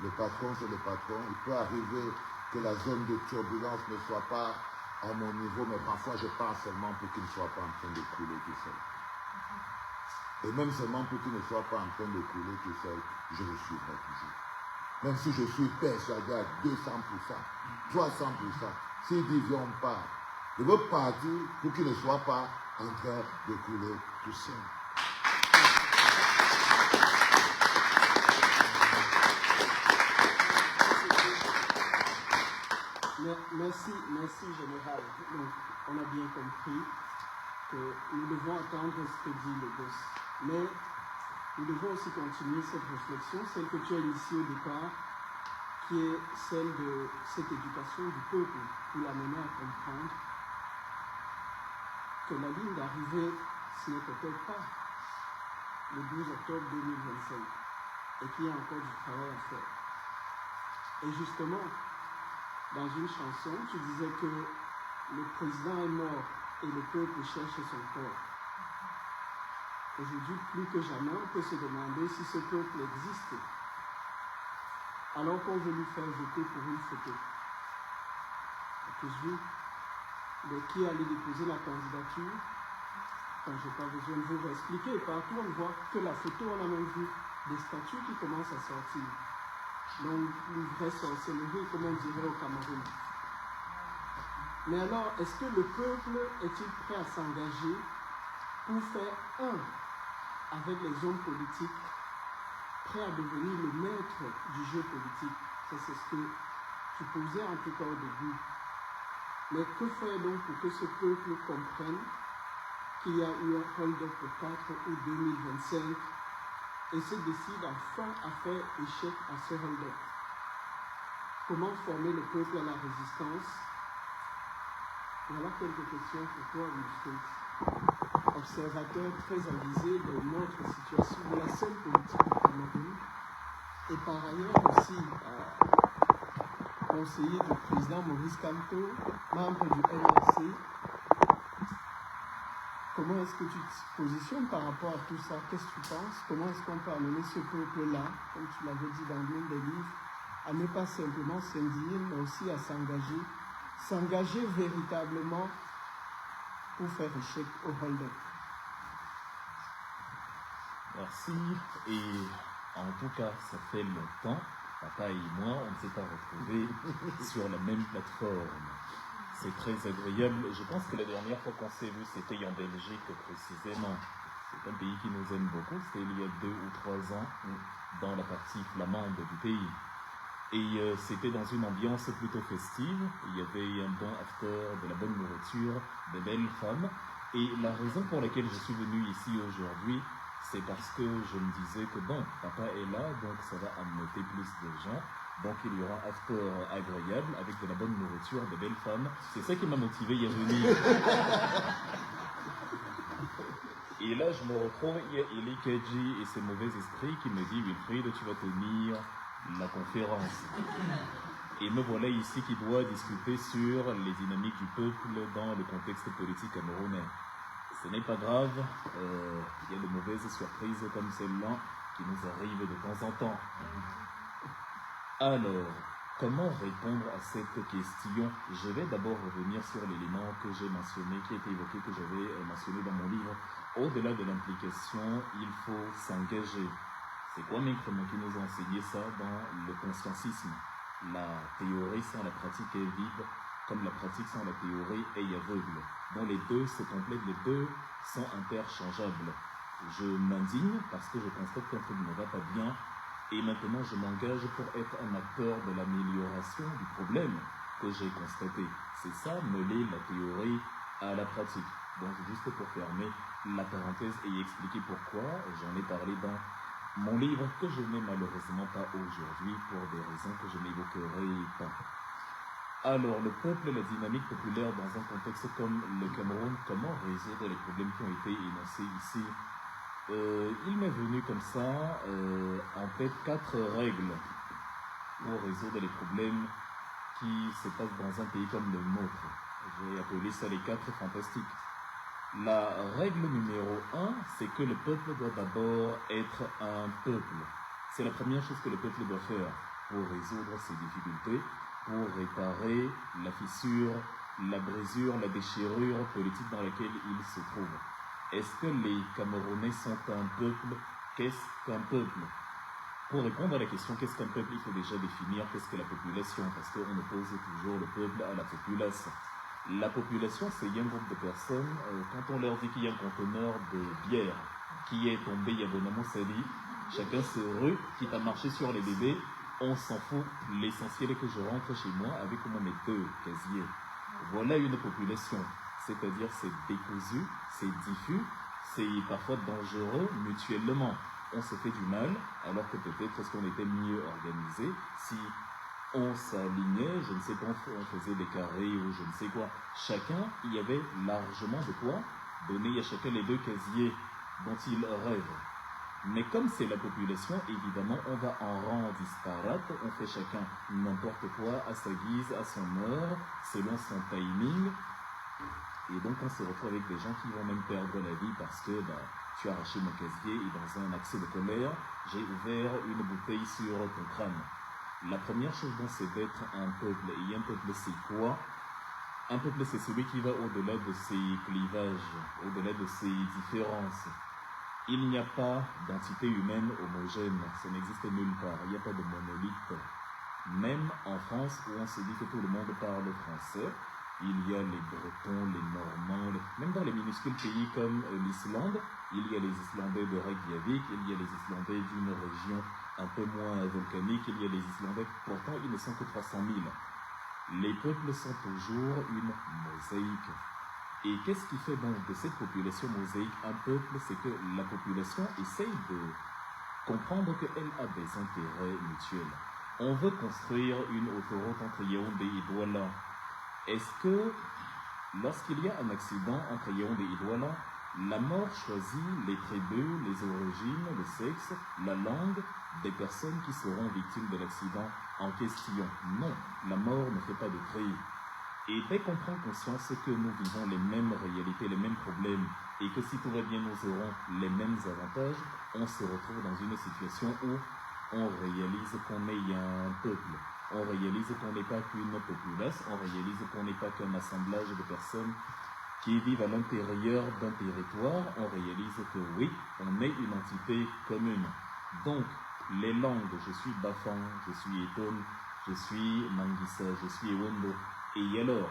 Le patron, c'est le patron. Il peut arriver que la zone de turbulence ne soit pas à mon niveau, mais parfois je pars seulement pour qu'il ne soit pas en train de couler tout seul. Et même seulement pour qu'il ne soit pas en train de couler tout seul, je le suivrai toujours. Même si je suis persuadé à 200%, 300%, s'il dit viens on part, je veux partir pour qu'il ne soit pas en train de couler tout seul. Merci général. Donc, on a bien compris que nous devons attendre ce que dit le boss. Mais nous devons aussi continuer cette réflexion, celle que tu as initiée au départ, qui est celle de cette éducation du peuple, pour l'amener à comprendre que la ligne d'arrivée, ce n'est peut-être pas le 12 octobre 2025 et qu'il y a encore du travail à faire. Et justement, dans une chanson, tu disais que le président est mort et le peuple cherche son corps. Aujourd'hui, plus que jamais, on peut se demander si ce peuple existe, alors qu'on veut lui faire voter pour une photo. Et puis je dis, mais qui allait déposer la candidature? Quand je n'ai pas besoin de vous expliquer, partout on voit que la photo, on a même vu des statues qui commencent à sortir. Donc, une vraie sorcellerie, comme on dirait au Cameroun. Mais alors, est-ce que le peuple est-il prêt à s'engager pour faire un avec les hommes politiques, prêts à devenir le maître du jeu politique? Ça, c'est ce que tu posais en tout cas au début. Mais que faire donc pour que ce peuple comprenne qu'il y a eu un hold-up le 4 août 2025 et se décide enfin à faire échec à ce hold-up? Comment former le peuple à la résistance? Voilà quelques questions pour toi, Wilfried, observateur très avisé de notre situation, de la scène politique du Cameroun, et par ailleurs aussi conseiller du président Maurice Kamto, membre du NRC. Comment est-ce que tu te positionnes par rapport à tout ça? Qu'est-ce que tu penses? Comment est-ce qu'on peut amener ce peuple-là, comme tu l'avais dit dans l'un des livres, à ne pas simplement s'indigner, mais aussi à s'engager véritablement pour faire échec au hold-up? Merci. Et en tout cas, ça fait longtemps, papa et moi, on ne s'est pas retrouvés sur la même plateforme. C'est très agréable. Je pense que la dernière fois qu'on s'est vu, c'était en Belgique précisément. C'est un pays qui nous aime beaucoup. C'était il y a 2 ou 3 ans, dans la partie flamande du pays. Et c'était dans une ambiance plutôt festive. Il y avait un bon after, de la bonne nourriture, de belles femmes. Et la raison pour laquelle je suis venu ici aujourd'hui, c'est parce que je me disais que bon, papa est là, donc ça va amener plus de gens. Donc il y aura after agréable avec de la bonne nourriture, de belles femmes. C'est ça qui m'a motivé à venir. Et là, je me retrouve, il y a Eli Kedji et ses mauvais esprits qui me disent, Wilfried, tu vas tenir la conférence. Et me voilà ici qui doit discuter sur les dynamiques du peuple dans le contexte politique camerounais. Ce n'est pas grave, il y a de mauvaises surprises comme celle-là qui nous arrivent de temps en temps. Alors, comment répondre à cette question? Je vais d'abord revenir sur l'élément que j'ai mentionné, qui a été évoqué, que j'avais mentionné dans mon livre. Au-delà de l'implication, il faut s'engager. C'est Kwame Nkrumah qui nous a enseigné ça dans le conscientisme. La théorie sans la pratique est vide, comme la pratique sans la théorie est aveugle. Dont les deux se complètent, les deux sont interchangeables. Je m'indigne parce que je constate qu'un truc ne va pas bien, et maintenant je m'engage pour être un acteur de l'amélioration du problème que j'ai constaté. C'est ça, mêler la théorie à la pratique. Donc juste pour fermer la parenthèse et expliquer pourquoi, j'en ai parlé dans mon livre que je n'ai malheureusement pas aujourd'hui pour des raisons que je n'évoquerai pas. Alors, le peuple et la dynamique populaire dans un contexte comme le Cameroun, comment résoudre les problèmes qui ont été énoncés ici? Il m'est venu comme ça en tête 4 règles pour résoudre les problèmes qui se passent dans un pays comme le nôtre. J'ai appelé ça les 4 fantastiques. La règle numéro 1, c'est que le peuple doit d'abord être un peuple. C'est la première chose que le peuple doit faire pour résoudre ses difficultés, pour réparer la fissure, la brisure, la déchirure politique dans laquelle il se trouve. Est-ce que les Camerounais sont un peuple? Qu'est-ce qu'un peuple? Pour répondre à la question qu'est-ce qu'un peuple, il faut déjà définir qu'est-ce que la population, parce qu'on oppose toujours le peuple à la populace. La population, c'est un groupe de personnes, quand on leur dit qu'il y a un conteneur de bière qui est tombé, il y a Bonamo Sali, chacun se rue, quitte à marcher sur les bébés, on s'en fout. L'essentiel est que je rentre chez moi avec au moins mes 2 casiers. Voilà une population, c'est-à-dire c'est décousu, c'est diffus, c'est parfois dangereux mutuellement. On se fait du mal, alors que peut-être est-ce qu'on était mieux organisé si on s'alignait, je ne sais pas, on faisait des carrés ou je ne sais quoi. Chacun, il y avait largement de quoi donner à chacun les 2 casiers dont il rêve. Mais comme c'est la population, évidemment, on va en rang disparate, on fait chacun n'importe quoi à sa guise, à son heure, selon son timing. Et donc on se retrouve avec des gens qui vont même perdre la vie parce que tu as arraché mon casier et dans un accès de colère, j'ai ouvert une bouteille sur ton crâne. La première chose donc c'est d'être un peuple. Et un peuple c'est quoi? Un peuple c'est celui qui va au-delà de ses clivages, au-delà de ses différences. Il n'y a pas d'entité humaine homogène, ça n'existe nulle part, il n'y a pas de monolithe. Même en France où on se dit que tout le monde parle français, il y a les Bretons, les Normands, même dans les minuscules pays comme l'Islande, il y a les Islandais de Reykjavik, il y a les Islandais d'une région un peu moins volcanique, il y a les Islandais, pourtant ils ne sont que 300 000. Les peuples sont toujours une mosaïque. Et qu'est-ce qui fait donc de cette population mosaïque un peuple? C'est que la population essaye de comprendre qu'elle a des intérêts mutuels. On veut construire une autoroute entre Yaoundé et Douala. Est-ce que lorsqu'il y a un accident entre Yaoundé et Douala, la mort choisit les tribus, les origines, le sexe, la langue des personnes qui seront victimes de l'accident en question? Non, la mort ne fait pas de tri. Et dès qu'on prend conscience que nous vivons les mêmes réalités, les mêmes problèmes, et que si tout va bien, nous aurons les mêmes avantages, on se retrouve dans une situation où on réalise qu'on est un peuple. On réalise qu'on n'est pas qu'une populace, on réalise qu'on n'est pas qu'un assemblage de personnes qui vivent à l'intérieur d'un territoire. On réalise que oui, on est une entité commune. Donc, les langues, je suis Bafang, je suis Eton, je suis Manguissa, je suis Ewondo. Et alors,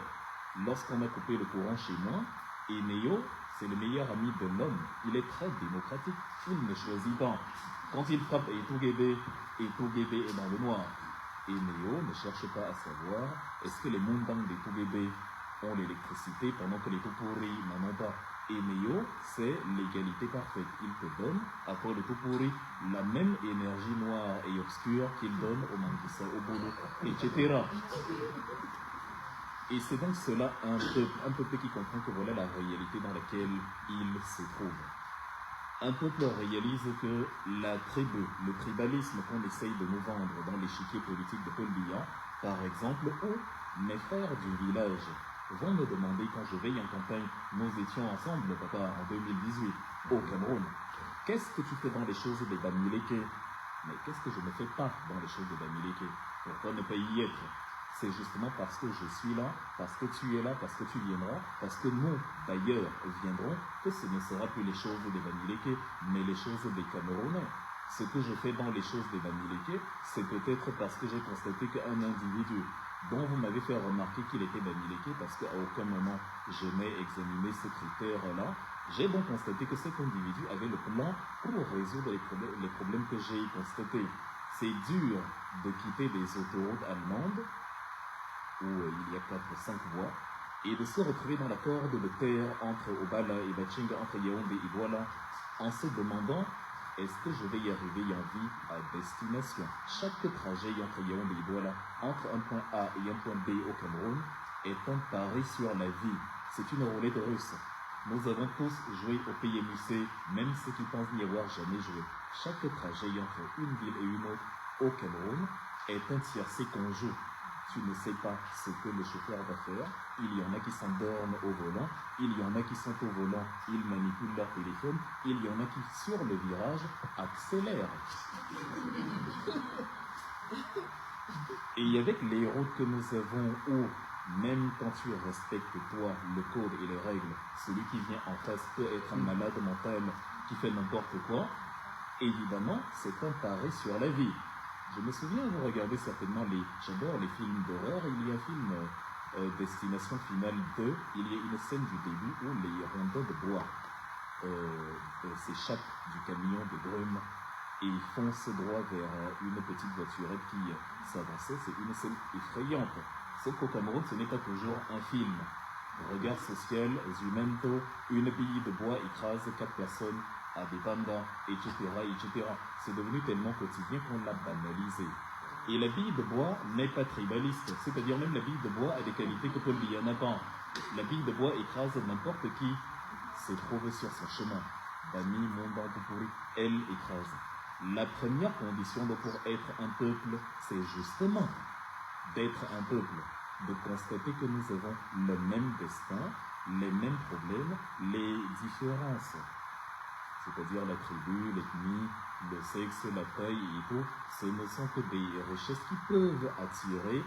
lorsqu'on a coupé le courant chez moi, Eneo, c'est le meilleur ami de l'homme. Il est très démocratique. Il ne choisit pas. Quand il frappe Etugebe est dans le noir. Eneo ne cherche pas à savoir est-ce que les Mundang d'Etugebe ont l'électricité pendant que les Tupuri n'en ont pas. Eneo, c'est l'égalité parfaite. Il te donne, à toi le Tupuri, la même énergie noire et obscure qu'il donne au Manguissa, au Boulou, etc. Et c'est donc cela un peuple qui comprend que voilà la réalité dans laquelle il se trouve. Un peuple réalise que la tribu, le tribalisme qu'on essaye de nous vendre dans l'échiquier politique de Paul Biya, par exemple, où mes frères du village vont me demander quand je vais en campagne, nous étions ensemble, papa, en 2018, au Cameroun, qu'est-ce que tu fais dans les choses des Bamileke? Mais qu'est-ce que je ne fais pas dans les choses des Bamileke? Pourquoi ne pas y être? C'est justement parce que je suis là, parce que tu es là, parce que tu viendras, parce que nous, d'ailleurs, viendrons, que ce ne sera plus les choses des Bamileke, mais les choses des Camerounais. Ce que je fais dans les choses des Bamileke, c'est peut-être parce que j'ai constaté qu'un individu dont vous m'avez fait remarquer qu'il était Bamileke, parce qu'à aucun moment je n'ai examiné ce critère-là, j'ai donc constaté que cet individu avait le plan pour résoudre les problèmes que j'ai constatés. C'est dur de quitter des autoroutes allemandes où il y a 4-5 voies, et de se retrouver dans la corde de terre entre Obala et Bachinga, entre Yaoundé et Douala, en se demandant est-ce que je vais y arriver en vie à destination. Chaque trajet entre Yaoundé et Douala, entre un point A et un point B au Cameroun, est un pari sur la vie. C'est une roulette russe. Nous avons tous joué au PMUC, même ceux qui pensent n'y avoir jamais joué. Chaque trajet entre une ville et une autre au Cameroun est un tiercé qu'on joue. Tu ne sais pas ce que le chauffeur va faire. Il y en a qui s'endorment au volant, il y en a qui sont au volant, ils manipulent leur téléphone, il y en a qui, sur le virage, accélèrent. Et avec les routes que nous avons où, même quand tu respectes toi le code et les règles, celui qui vient en face peut être un malade mental qui fait n'importe quoi, évidemment, c'est un pari sur la vie. Je me souviens, vous regardez certainement j'adore les films d'horreur, il y a un film Destination Finale 2, il y a une scène du début où les rondins de bois s'échappent du camion de brume et foncent droit vers une petite voiturette qui s'avançait. C'est une scène effrayante. Sauf qu'au Cameroun, ce n'est pas toujours un film. Regard social, Zumento, une bille de bois écrase 4 personnes à des pandas, etc., etc. C'est devenu tellement quotidien qu'on l'a banalisé. Et la bille de bois n'est pas tribaliste, c'est-à-dire même la bille de bois a des qualités que Paul Biya n'a pas. La bille de bois écrase n'importe qui se trouve sur son chemin. Bani, Mondan, Pupuri, elle écrase. La première condition pour être un peuple, c'est justement d'être un peuple, de constater que nous avons le même destin, les mêmes problèmes, les différences. c'est-à-dire la tribu, l'ethnie, le sexe, la taille et tout, ce ne sont que des richesses qui peuvent attirer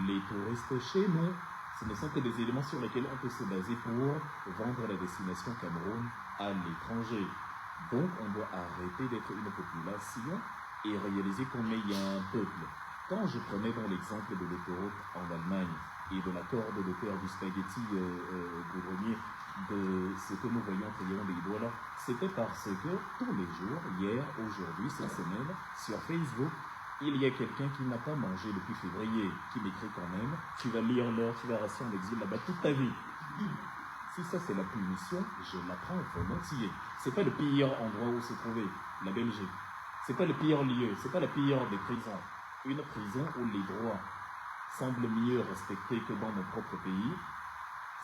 les touristes chez nous. Ce ne sont que des éléments sur lesquels on peut se baser pour vendre la destination Cameroun à l'étranger. Donc on doit arrêter d'être une population et réaliser qu'on est un peuple. Quand je prenais dans l'exemple de l'autoroute en Allemagne et de la corde de terre du spaghetti goudronnier, de ce que nous voyons triant des doigts là, c'était parce que tous les jours, hier, aujourd'hui, cette semaine, sur Facebook, il y a quelqu'un qui n'a pas mangé depuis février, qui m'écrit quand même, tu vas lire l'heure, tu vas rester en exil là-bas toute ta vie. Si ça c'est la punition, je la prends volontiers. C'est pas le pire endroit où se trouver, la Belgique. C'est pas le pire lieu, c'est pas la pire des prisons. Une prison où les droits semblent mieux respectés que dans mon propre pays.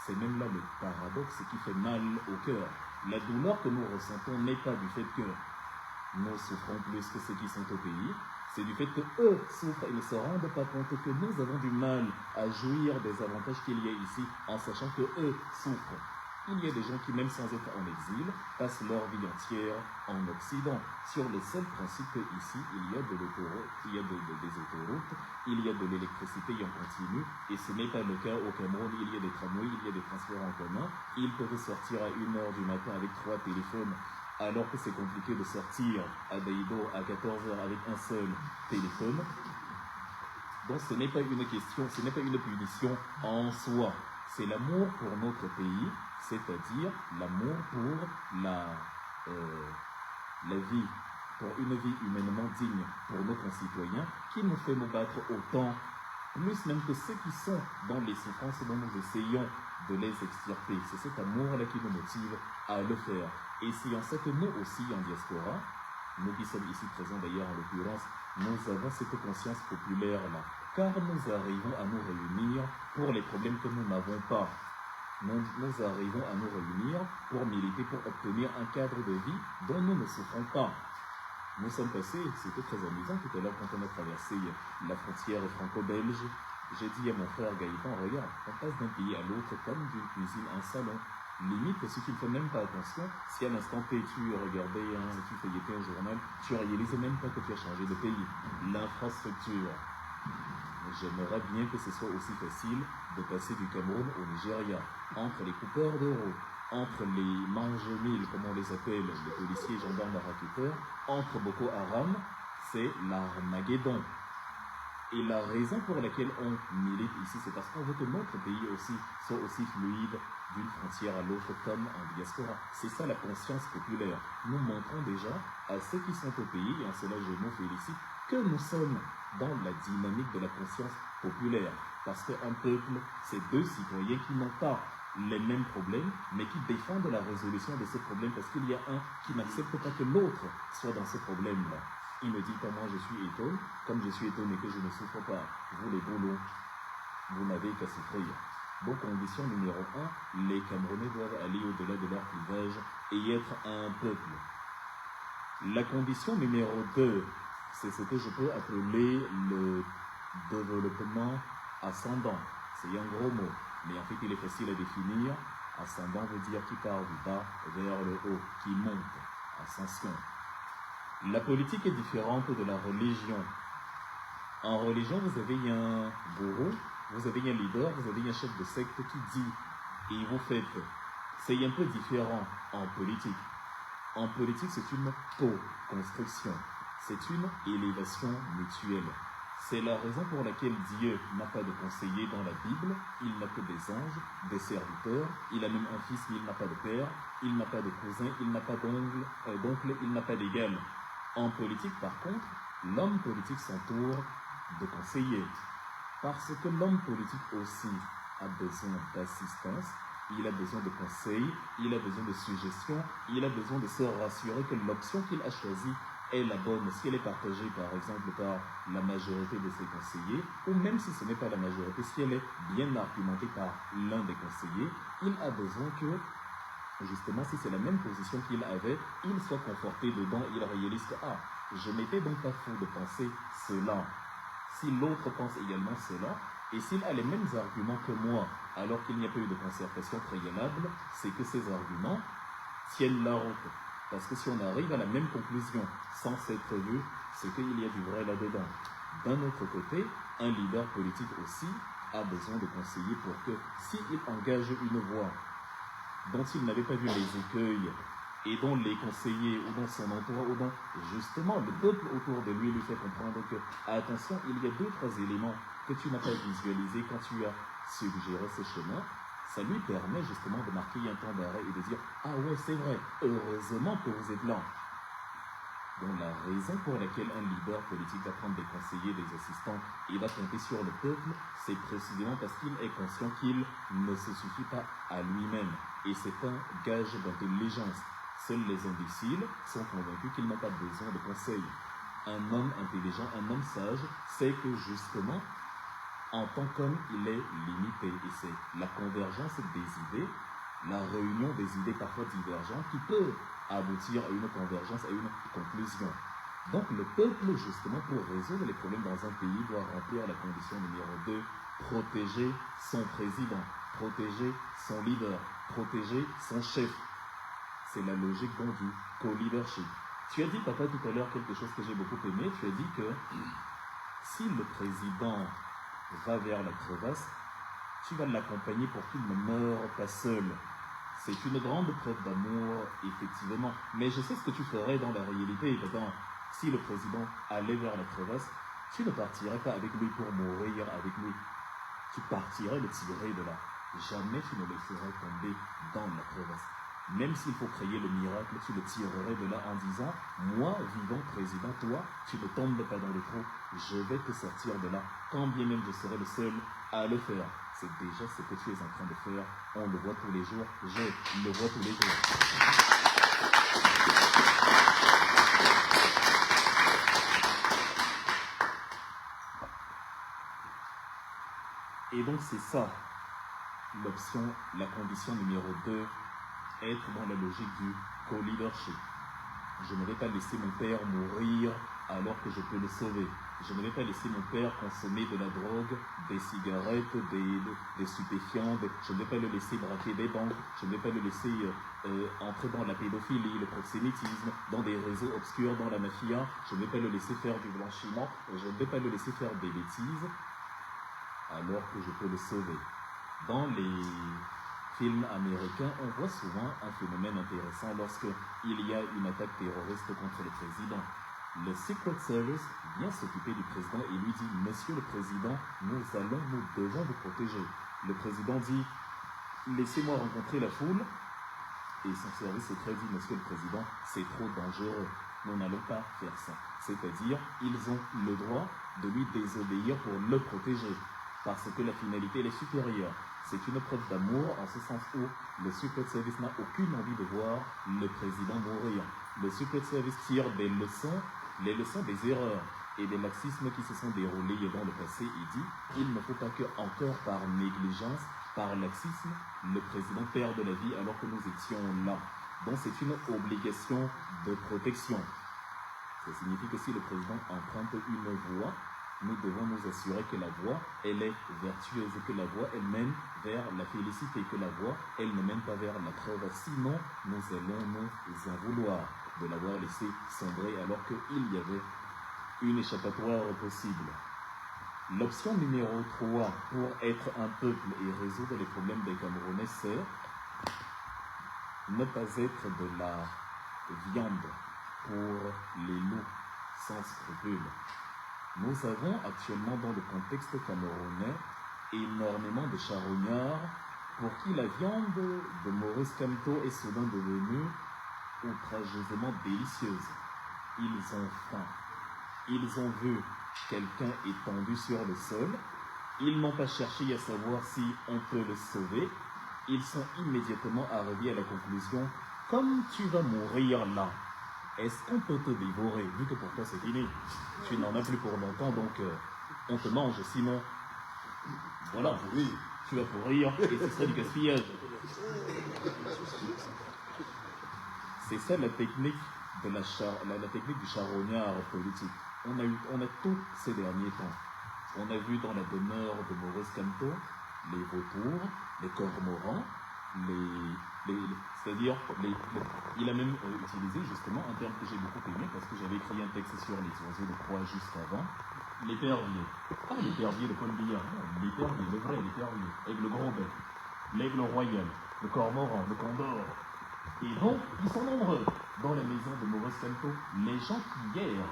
C'est même là le paradoxe qui fait mal au cœur. La douleur que nous ressentons n'est pas du fait que nous souffrons plus que ceux qui sont au pays, c'est du fait qu'eux souffrent et ne se rendent pas compte que nous avons du mal à jouir des avantages qu'il y a ici en sachant que eux souffrent. Il y a des gens qui, même sans être en exil, passent leur vie entière en Occident, sur le seul principe qu'ici, il y a de l'autoroute, il y a des autoroutes, il y a de l'électricité en continu, et ce n'est pas le cas au Cameroun, il y a des tramways, il y a des transports en commun, ils peuvent sortir à 1h du matin avec 3 téléphones, alors que c'est compliqué de sortir à Daïdo à 14h avec un seul téléphone. Donc ce n'est pas une question, ce n'est pas une punition en soi, c'est l'amour pour notre pays, c'est-à-dire l'amour pour la vie, pour une vie humainement digne pour nos concitoyens, qui nous fait nous battre autant, plus même que ceux qui sont dans les souffrances dont nous essayons de les extirper. C'est cet amour-là qui nous motive à le faire. Et si on sait que nous aussi en diaspora, nous qui sommes ici présents d'ailleurs en l'occurrence, nous avons cette conscience populaire-là, car nous arrivons à nous réunir pour les problèmes que nous n'avons pas. Nous arrivons à nous réunir pour militer, pour obtenir un cadre de vie dont nous ne souffrons pas. Nous sommes passés, c'était très amusant tout à l'heure quand on a traversé la frontière franco-belge. J'ai dit à mon frère Gaëtan, regarde, on passe d'un pays à l'autre comme d'une cuisine à un salon. Limite, si tu ne fais même pas attention, si à l'instant T tu regardais, tu feuilletais un journal, tu réalisais même pas que tu as changé de pays. L'infrastructure. J'aimerais bien que ce soit aussi facile de passer du Cameroun au Nigeria, entre les coupeurs de route, entre les mange-mille, comme on les appelle, les policiers, gendarmes, racketteurs, entre Boko Haram, c'est l'Armageddon. Et la raison pour laquelle on milite ici, c'est parce qu'on veut que notre pays aussi soit aussi fluide d'une frontière à l'autre comme en diaspora. C'est ça la conscience populaire. Nous montrons déjà à ceux qui sont au pays, et en cela je nous félicite, que nous sommes dans la dynamique de la conscience populaire. Parce qu'un peuple, c'est deux citoyens qui n'ont pas les mêmes problèmes, mais qui défendent la résolution de ces problèmes, parce qu'il y a un qui n'accepte pas que l'autre soit dans ce problème-là. Il me dit, moi je suis étonné, comme je suis étonné que je ne souffre pas, vous les boulots, vous n'avez qu'à souffrir. Donc condition numéro 1, les Camerounais doivent aller au-delà de leur clivage et être un peuple. La condition numéro 2, c'est ce que je peux appeler le développement ascendant. C'est un gros mot, mais en fait il est facile à définir. Ascendant veut dire qui part du bas vers le haut, qui monte, ascension. La politique est différente de la religion. En religion, vous avez un bourreau, vous avez un leader, vous avez un chef de secte qui dit, et vous faites. C'est un peu différent en politique. En politique, c'est une co-construction. C'est une élévation mutuelle. C'est la raison pour laquelle Dieu n'a pas de conseiller dans la Bible, il n'a que des anges, des serviteurs, il a même un fils mais il n'a pas de père, il n'a pas de cousin, il n'a pas d'oncle, il n'a pas d'égal. En politique, par contre, l'homme politique s'entoure de conseillers. Parce que l'homme politique aussi a besoin d'assistance, il a besoin de conseils, il a besoin de suggestions, il a besoin de se rassurer que l'option qu'il a choisie est la bonne, si elle est partagée par exemple par la majorité de ses conseillers, ou même si ce n'est pas la majorité, si elle est bien argumentée par l'un des conseillers, il a besoin que, justement, si c'est la même position qu'il avait, il soit conforté dedans, il réalise que, je n'étais donc pas fou de penser cela. Si l'autre pense également cela, et s'il a les mêmes arguments que moi, alors qu'il n'y a pas eu de concertation préalable, c'est que ces arguments tiennent la route. Parce que si on arrive à la même conclusion sans s'être vu, c'est qu'il y a du vrai là-dedans. D'un autre côté, un leader politique aussi a besoin de conseillers pour que s'il engage une voie dont il n'avait pas vu les écueils et dont les conseillers ou dont son entourage ou dont justement le peuple autour de lui fait comprendre que attention, il y a 2-3 éléments que tu n'as pas visualisés quand tu as suggéré ce chemin, ça lui permet justement de marquer un temps d'arrêt et de dire « Ah ouais, c'est vrai, heureusement que vous êtes là ». Donc la raison pour laquelle un leader politique va prendre des conseillers, des assistants et va compter sur le peuple, c'est précisément parce qu'il est conscient qu'il ne se suffit pas à lui-même. Et c'est un gage d'intelligence. Seuls les imbéciles sont convaincus qu'ils n'ont pas besoin de conseils. Un homme intelligent, un homme sage, sait que justement, en tant qu'homme, il est limité. Et c'est la convergence des idées, la réunion des idées parfois divergentes qui peut aboutir à une convergence, à une conclusion. Donc le peuple, justement, pour résoudre les problèmes dans un pays, doit remplir la condition numéro 2, protéger son président, protéger son leader, protéger son chef. C'est la logique donc du co-leadership. Tu as dit, papa, tout à l'heure, quelque chose que j'ai beaucoup aimé. Tu as dit que si le président va vers la crevasse, tu vas l'accompagner pour qu'il ne meure pas seul. C'est une grande preuve d'amour, effectivement. Mais je sais ce que tu ferais dans la réalité. Si le président allait vers la crevasse, tu ne partirais pas avec lui pour mourir avec lui. Tu partirais le tirer de là. Jamais tu ne le ferais tomber dans la crevasse. Même s'il faut créer le miracle, tu le tirerais de là en disant « Moi, vivant président, toi, tu ne tombes pas dans le trou. Je vais te sortir de là, quand bien même je serai le seul à le faire. » C'est déjà ce que tu es en train de faire. On le voit tous les jours. Je le vois tous les jours. Et donc c'est ça, l'option, la condition numéro 2, être dans la logique du co-leadership. Je ne vais pas laisser mon père mourir alors que je peux le sauver. Je ne vais pas laisser mon père consommer de la drogue, des cigarettes, des stupéfiants. Je ne vais pas le laisser braquer des banques. Je ne vais pas le laisser entrer dans la pédophilie, le proxénétisme, dans des réseaux obscurs, dans la mafia. Je ne vais pas le laisser faire du blanchiment. Je ne vais pas le laisser faire des bêtises alors que je peux le sauver. Dans les films américains, on voit souvent un phénomène intéressant lorsqu'il y a une attaque terroriste contre le président. Le Secret Service vient s'occuper du président et lui dit « Monsieur le Président, nous devons vous protéger. » Le président dit « Laissez-moi rencontrer la foule. » Et son service secret dit « Monsieur le Président, c'est trop dangereux. Nous n'allons pas faire ça. » C'est-à-dire, ils ont le droit de lui désobéir pour le protéger. Parce que la finalité, elle est supérieure. C'est une preuve d'amour en ce sens où le Secret Service n'a aucune envie de voir le président mourir. Le Secret Service tire des leçons, les leçons des erreurs et des laxismes qui se sont déroulés dans le passé et dit il ne faut pas que, encore par négligence, par laxisme, le président perde la vie alors que nous étions là. Donc c'est une obligation de protection. Ça signifie que si le président emprunte une voie, nous devons nous assurer que la voie, elle est vertueuse, que la voie, elle mène vers la félicité, que la voie, elle ne mène pas vers la crevasse. Sinon, nous allons nous en vouloir de l'avoir laissé sombrer alors qu'il y avait une échappatoire possible. L'option numéro 3 pour être un peuple et résoudre les problèmes des Camerounais, c'est ne pas être de la viande pour les loups sans scrupules. Nous avons actuellement dans le contexte camerounais énormément de charognards pour qui la viande de Maurice Kamto est soudain devenue outrageusement délicieuse. Ils ont faim. Ils ont vu quelqu'un étendu sur le sol. Ils n'ont pas cherché à savoir si on peut le sauver. Ils sont immédiatement arrivés à la conclusion, comme tu vas mourir là, est-ce qu'on peut te dévorer? Vu que pour toi c'est fini, tu n'en as plus pour longtemps, donc on te mange, sinon, voilà, tu vas pourrir et ce serait du gaspillage. C'est ça la technique de la technique du charognard politique. On a tout ces derniers temps. On a vu dans la demeure de Maurice Kamto les vautours, les cormorans, c'est-à-dire, il a même utilisé justement un terme que j'ai beaucoup aimé parce que j'avais écrit un texte sur les oiseaux de proie juste avant. L'épervier. Pas l'épervier de Paul Biya, non, l'épervier, le vrai, l'épervier, avec le gros bec, l'aigle royal, le cormoran, le condor. Et donc, ils sont nombreux dans la maison de Maurice Kamto. Les gens qui hier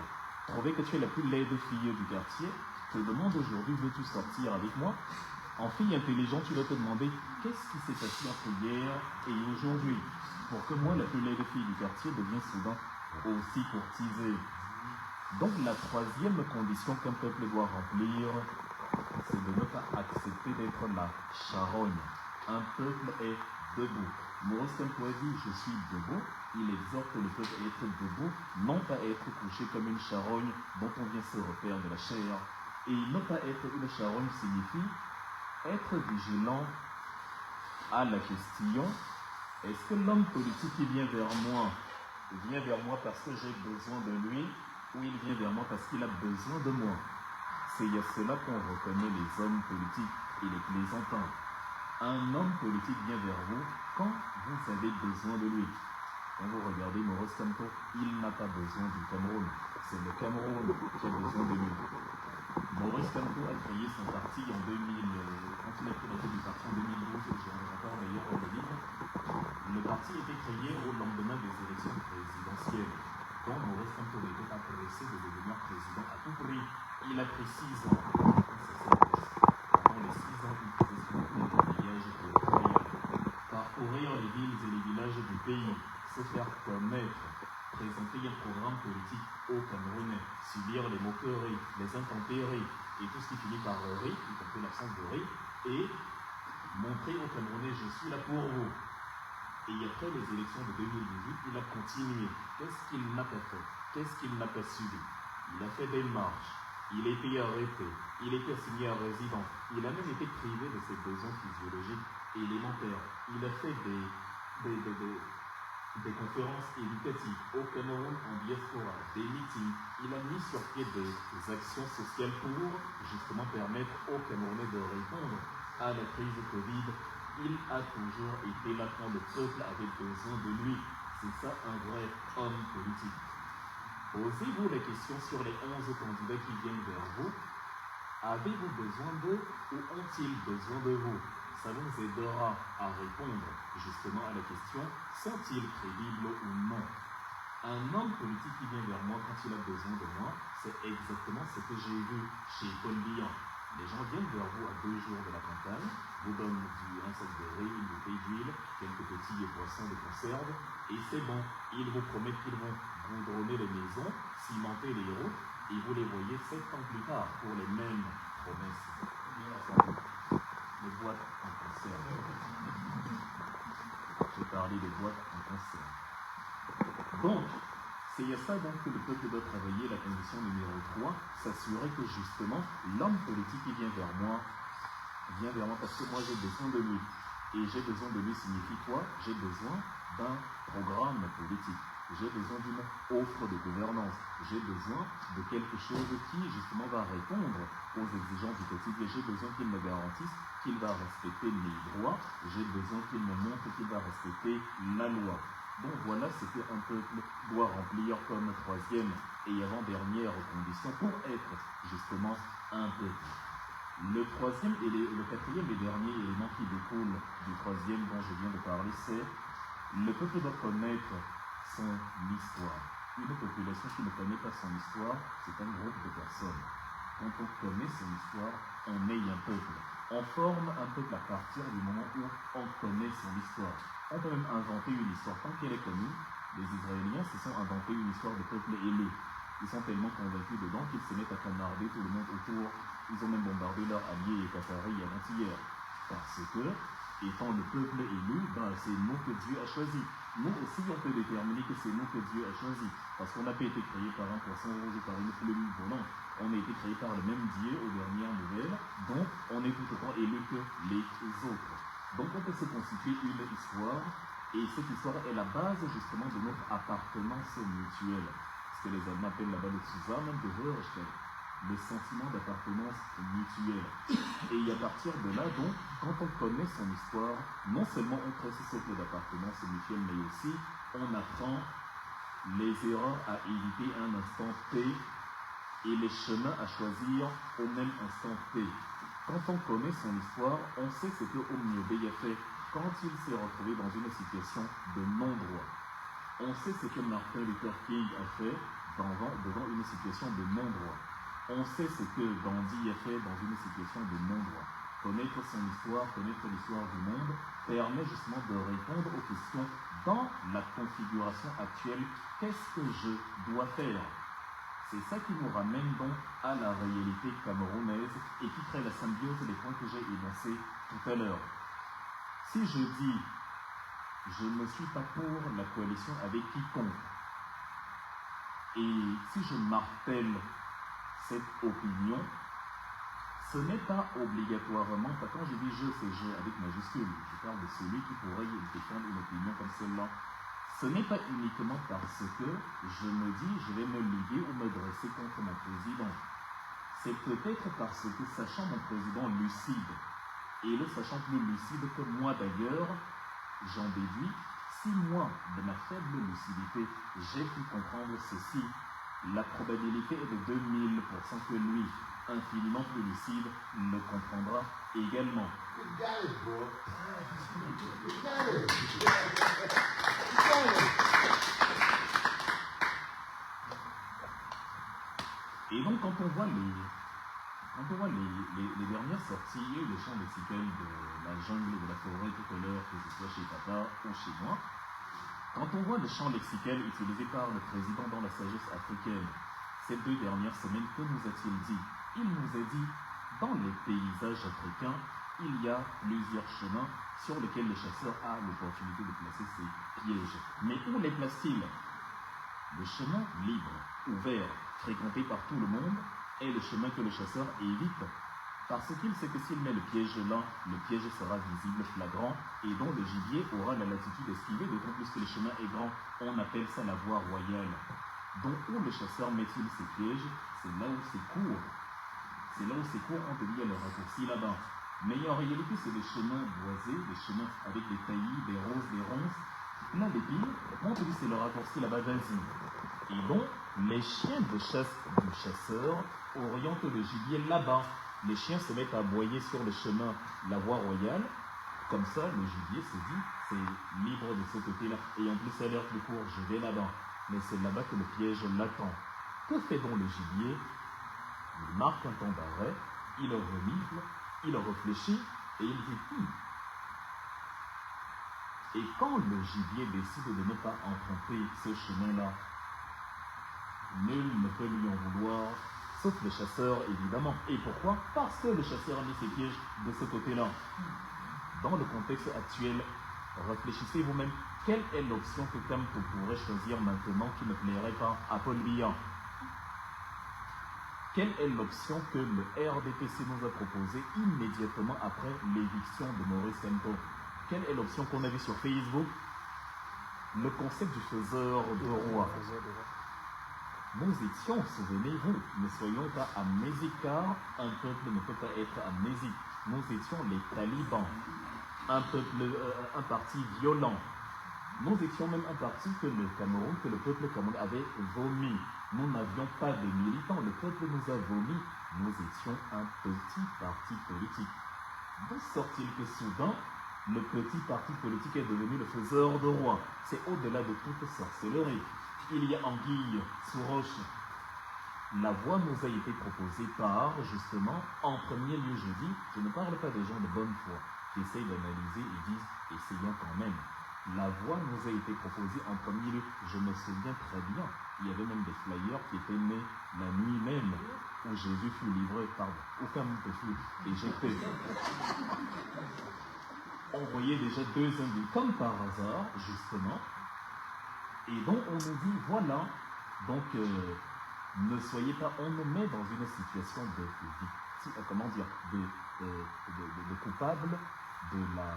trouvaient que tu es la plus laide fille du quartier te demandent aujourd'hui, veux-tu sortir avec moi? En fille intelligente, tu dois te demander qu'est-ce qui s'est passé entre hier et aujourd'hui pour que moi, la plus laide fille du quartier, devienne soudain aussi courtisée. Donc la troisième condition qu'un peuple doit remplir, c'est de ne pas accepter d'être la charogne. Un peuple est debout. Maurice Kamto a dit, je suis debout. Il exhorte le peuple à être debout, non pas être couché comme une charogne dont on vient se refaire de la chair. Et ne pas être une charogne signifie être vigilant à la question, est-ce que l'homme politique qui vient vers moi parce que j'ai besoin de lui, ou il vient vers moi parce qu'il a besoin de moi? C'est à cela qu'on reconnaît les hommes politiques et les plaisantins. Un homme politique vient vers vous quand vous avez besoin de lui. Quand vous regardez Maurice Kamto, il n'a pas besoin du Cameroun. C'est le Cameroun qui a besoin de lui. Maurice Kamto a créé son parti en 2000, quand il a pris la tête du parti en 2012, j'ai encore d'ailleurs pour le livre. Le parti a été créé au lendemain des élections présidentielles. Quand Maurice Kamto n'était pas pressé de devenir président à tout prix, il a pris 6 ans. Pendant les 6 ans, il faisait ce qu'on appelle le voyage territorial. Parcourir les villes et les villages du pays, se faire connaître, présenter un programme politique aux Camerounais, subir les moqueries, les intempéries et tout ce qui finit par le riz, y compris l'absence de riz, et montrer aux Camerounais je suis là pour vous. Et après les élections de 2018, il a continué. Qu'est-ce qu'il n'a pas fait? Qu'est-ce qu'il n'a pas subi? Il a fait des marches, il a été arrêté, il a été assigné à résidence, il a même été privé de ses besoins physiologiques élémentaires. Il a fait des conférences éducatives au Cameroun en diaspora, des meetings. Il a mis sur pied des actions sociales pour justement permettre aux Camerounais de répondre à la crise Covid. Il a toujours été là quand le peuple avait besoin de lui. C'est ça un vrai homme politique. Posez-vous la question sur les 11 candidats qui viennent vers vous. Avez-vous besoin d'eux ou ont-ils besoin de vous? Ça nous aidera à répondre justement à la question, sont-ils crédibles ou non? Un homme politique qui vient vers moi quand il a besoin de moi, c'est exactement ce que j'ai vu chez Paul Biya. Les gens viennent vers vous à 2 jours de la campagne, vous donnent un sac de riz, une bouteille d'huile, quelques petits poissons de conserve, et c'est bon. Ils vous promettent qu'ils vont goudronner les maisons, cimenter les routes, et vous les voyez 7 ans plus tard pour les mêmes promesses. Les boîtes en conserve. J'ai parlé des boîtes en conserve. Donc, c'est à ça donc que le peuple doit travailler. La condition numéro 3, s'assurer que justement l'homme politique qui vient vers moi parce que moi j'ai besoin de lui. Et j'ai besoin de lui signifie quoi? J'ai besoin d'un programme politique. J'ai besoin d'une offre de gouvernance. J'ai besoin de quelque chose qui justement va répondre aux exigences du quotidien. J'ai besoin qu'il me garantisse qu'il va respecter mes droits. J'ai besoin qu'il me montre qu'il va respecter la loi. Donc voilà ce qu'un peuple doit remplir comme troisième et avant-dernière condition pour être justement un peuple. Le troisième et le quatrième et dernier élément qui découle du troisième dont je viens de parler, c'est le peuple doit connaître son histoire. Une population qui ne connaît pas son histoire, c'est un groupe de personnes. Quand on connaît son histoire, on est un peuple. On forme un peuple à partir du moment où on connaît son histoire. On peut même inventer une histoire. Tant qu'elle est connue, les Israéliens se sont inventés une histoire de peuple élu. Ils sont tellement convaincus dedans qu'ils se mettent à canarder tout le monde autour. Ils ont même bombardé leurs alliés et Qataris avant-hier. Parce que, étant le peuple élu, c'est nous que Dieu a choisi. Nous aussi, on peut déterminer que c'est nous que Dieu a choisi. Parce qu'on n'a pas été créé par un poisson rouge ou par une plume volante. On a été créé par le même Dieu aux dernières nouvelles. Donc, on est tout autant élu que les autres. Donc, on peut se constituer une histoire. Et cette histoire est la base justement de notre appartenance mutuelle. Ce que les Allemands appellent là-bas le Zusammengehörigkeit, le sentiment d'appartenance mutuelle. Et à partir de là, donc, quand on connaît son histoire, non seulement on crée ce socle d'appartenance mutuelle, mais aussi on apprend les erreurs à éviter à un instant T et les chemins à choisir au même instant T. Quand on connaît son histoire, on sait ce que Omniobé a fait quand il s'est retrouvé dans une situation de non-droit. On sait ce que Martin Luther King a fait devant une situation de non-droit. On sait ce que Gandhi a fait dans une situation de non-droit. Connaître son histoire, connaître l'histoire du monde, permet justement de répondre aux questions dans la configuration actuelle. Qu'est-ce que je dois faire? C'est ça qui nous ramène donc à la réalité camerounaise et qui crée la symbiose des points que j'ai énoncés tout à l'heure. Si je dis je ne suis pas pour la coalition avec quiconque, et si je martèle cette opinion, ce n'est pas obligatoirement, quand je dis je, c'est je avec majuscule, je parle de celui qui pourrait défendre une opinion comme celle-là. Ce n'est pas uniquement parce que je me dis je vais me liguer ou me dresser contre mon président. C'est peut-être parce que, sachant mon président lucide, et le sachant plus lucide que moi d'ailleurs, j'en déduis, si moi, de ma faible lucidité, j'ai pu comprendre ceci, la probabilité est de 2000% que lui, infiniment plus lucide, le comprendra également. You got it, bro. You got it. Et donc, quand on voit les dernières sorties, il y a eu le champ lexical de la jungle et de la forêt tout à l'heure, que ce soit chez papa ou chez moi. Quand on voit le champ lexical utilisé par le président dans la sagesse africaine, ces 2 dernières semaines, que nous a-t-il dit? Il nous a dit, dans les paysages africains, il y a plusieurs chemins sur lesquels le chasseur a l'opportunité de placer ses pièges. Mais où les place-t-il? Le chemin libre, ouvert, fréquenté par tout le monde, est le chemin que le chasseur évite. Parce qu'il sait que s'il met le piège là, le piège sera visible, flagrant, et dont le gibier aura la latitude d'esquiver, d'autant plus que le chemin est grand. On appelle ça la voie royale. Donc où le chasseur met-il ses pièges? C'est là où c'est court. C'est là où c'est court, on te dit il y a le raccourci là-bas. Mais en réalité, c'est des chemins boisés, des chemins avec des taillis, des roses, des ronces, plein d'épines. On te dit c'est le raccourci là-bas, vas-y. Et donc, les chiens de chasse du chasseur orientent le gibier là-bas. Les chiens se mettent à aboyer sur le chemin, la voie royale. Comme ça, le gibier se dit, c'est libre de ce côté-là. Et en plus, ça a l'air plus court, je vais là-bas. Mais c'est là-bas que le piège l'attend. Que fait donc le gibier? Il marque un temps d'arrêt, il renifle, il réfléchit et il dit Et quand le gibier décide de ne pas emprunter ce chemin-là, nul ne peut lui en vouloir, sauf le chasseur évidemment. Et pourquoi? Parce que le chasseur a mis ses pièges de ce côté-là. Dans le contexte actuel, réfléchissez vous-même, quelle est l'option que Camto pourrait choisir maintenant qui ne plairait pas à Paul Biya? Quelle est l'option que le RDPC nous a proposée immédiatement après l'éviction de Maurice Kamto? Quelle est l'option qu'on a vue sur Facebook? Le concept du faiseur de roi. Nous étions, souvenez-vous, ne soyons pas amnésiques car un peuple ne peut pas être amnésique. Nous étions les talibans, un parti violent. Nous étions même un parti que le peuple camerounais avait vomi. Nous n'avions pas de militants, le peuple nous a vomi. Nous étions un petit parti politique. D'où sort-il que soudain, le petit parti politique est devenu le faiseur de roi? C'est au-delà de toute sorcellerie. Il y a anguille sous roche. La voie nous a été proposée par, justement, en premier lieu, je dis, je ne parle pas des gens de bonne foi qui essayent d'analyser et disent, essayons quand même. La voie nous a été proposée en premier lieu. Je me souviens très bien, il y avait même des flyers qui étaient nés la nuit même où Jésus fut livré, où Kamto fut éjecté. On voyait déjà 2 individus, comme par hasard, justement. Et donc on nous dit, voilà, donc ne soyez pas, on nous met dans une situation de coupable de la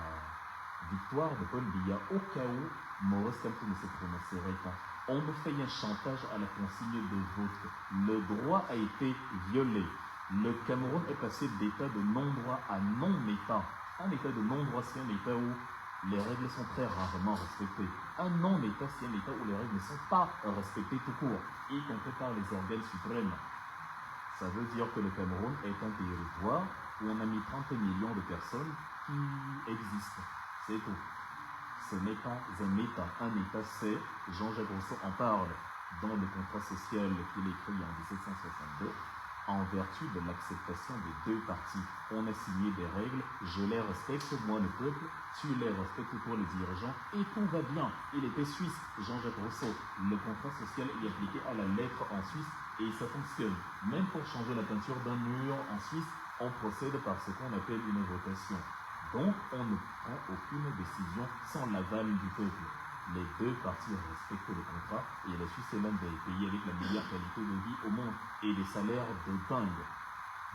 victoire de Paul Biya au cas où Maurice Kamto ne se prononcerait pas. On nous fait un chantage à la consigne de vote. Le droit a été violé. Le Cameroun est passé d'état de non-droit à non-état. Un état de non-droit, c'est un état où les règles sont très rarement respectées. Un non-état, c'est un état où les règles ne sont pas respectées tout court, y compris par les organes suprêmes. Ça veut dire que le Cameroun est un territoire où on a mis 30 millions de personnes qui existent. C'est tout. Ce n'est pas un état. Un état, c'est, Jean-Jacques Rousseau en parle dans le contrat social qu'il écrit en 1762, en vertu de l'acceptation des deux parties. On a signé des règles, je les respecte, moi le peuple, tu les respectes pour les dirigeants, et tout va bien. Il était suisse, Jean-Jacques Rousseau. Le contrat social est appliqué à la lettre en Suisse, et ça fonctionne. Même pour changer la peinture d'un mur en Suisse, on procède par ce qu'on appelle une votation. Donc, on ne prend aucune décision sans l'aval du peuple. Les deux parties respectent le contrat et la Suisse est l'un des pays avec la meilleure qualité de vie au monde et des salaires de dingue.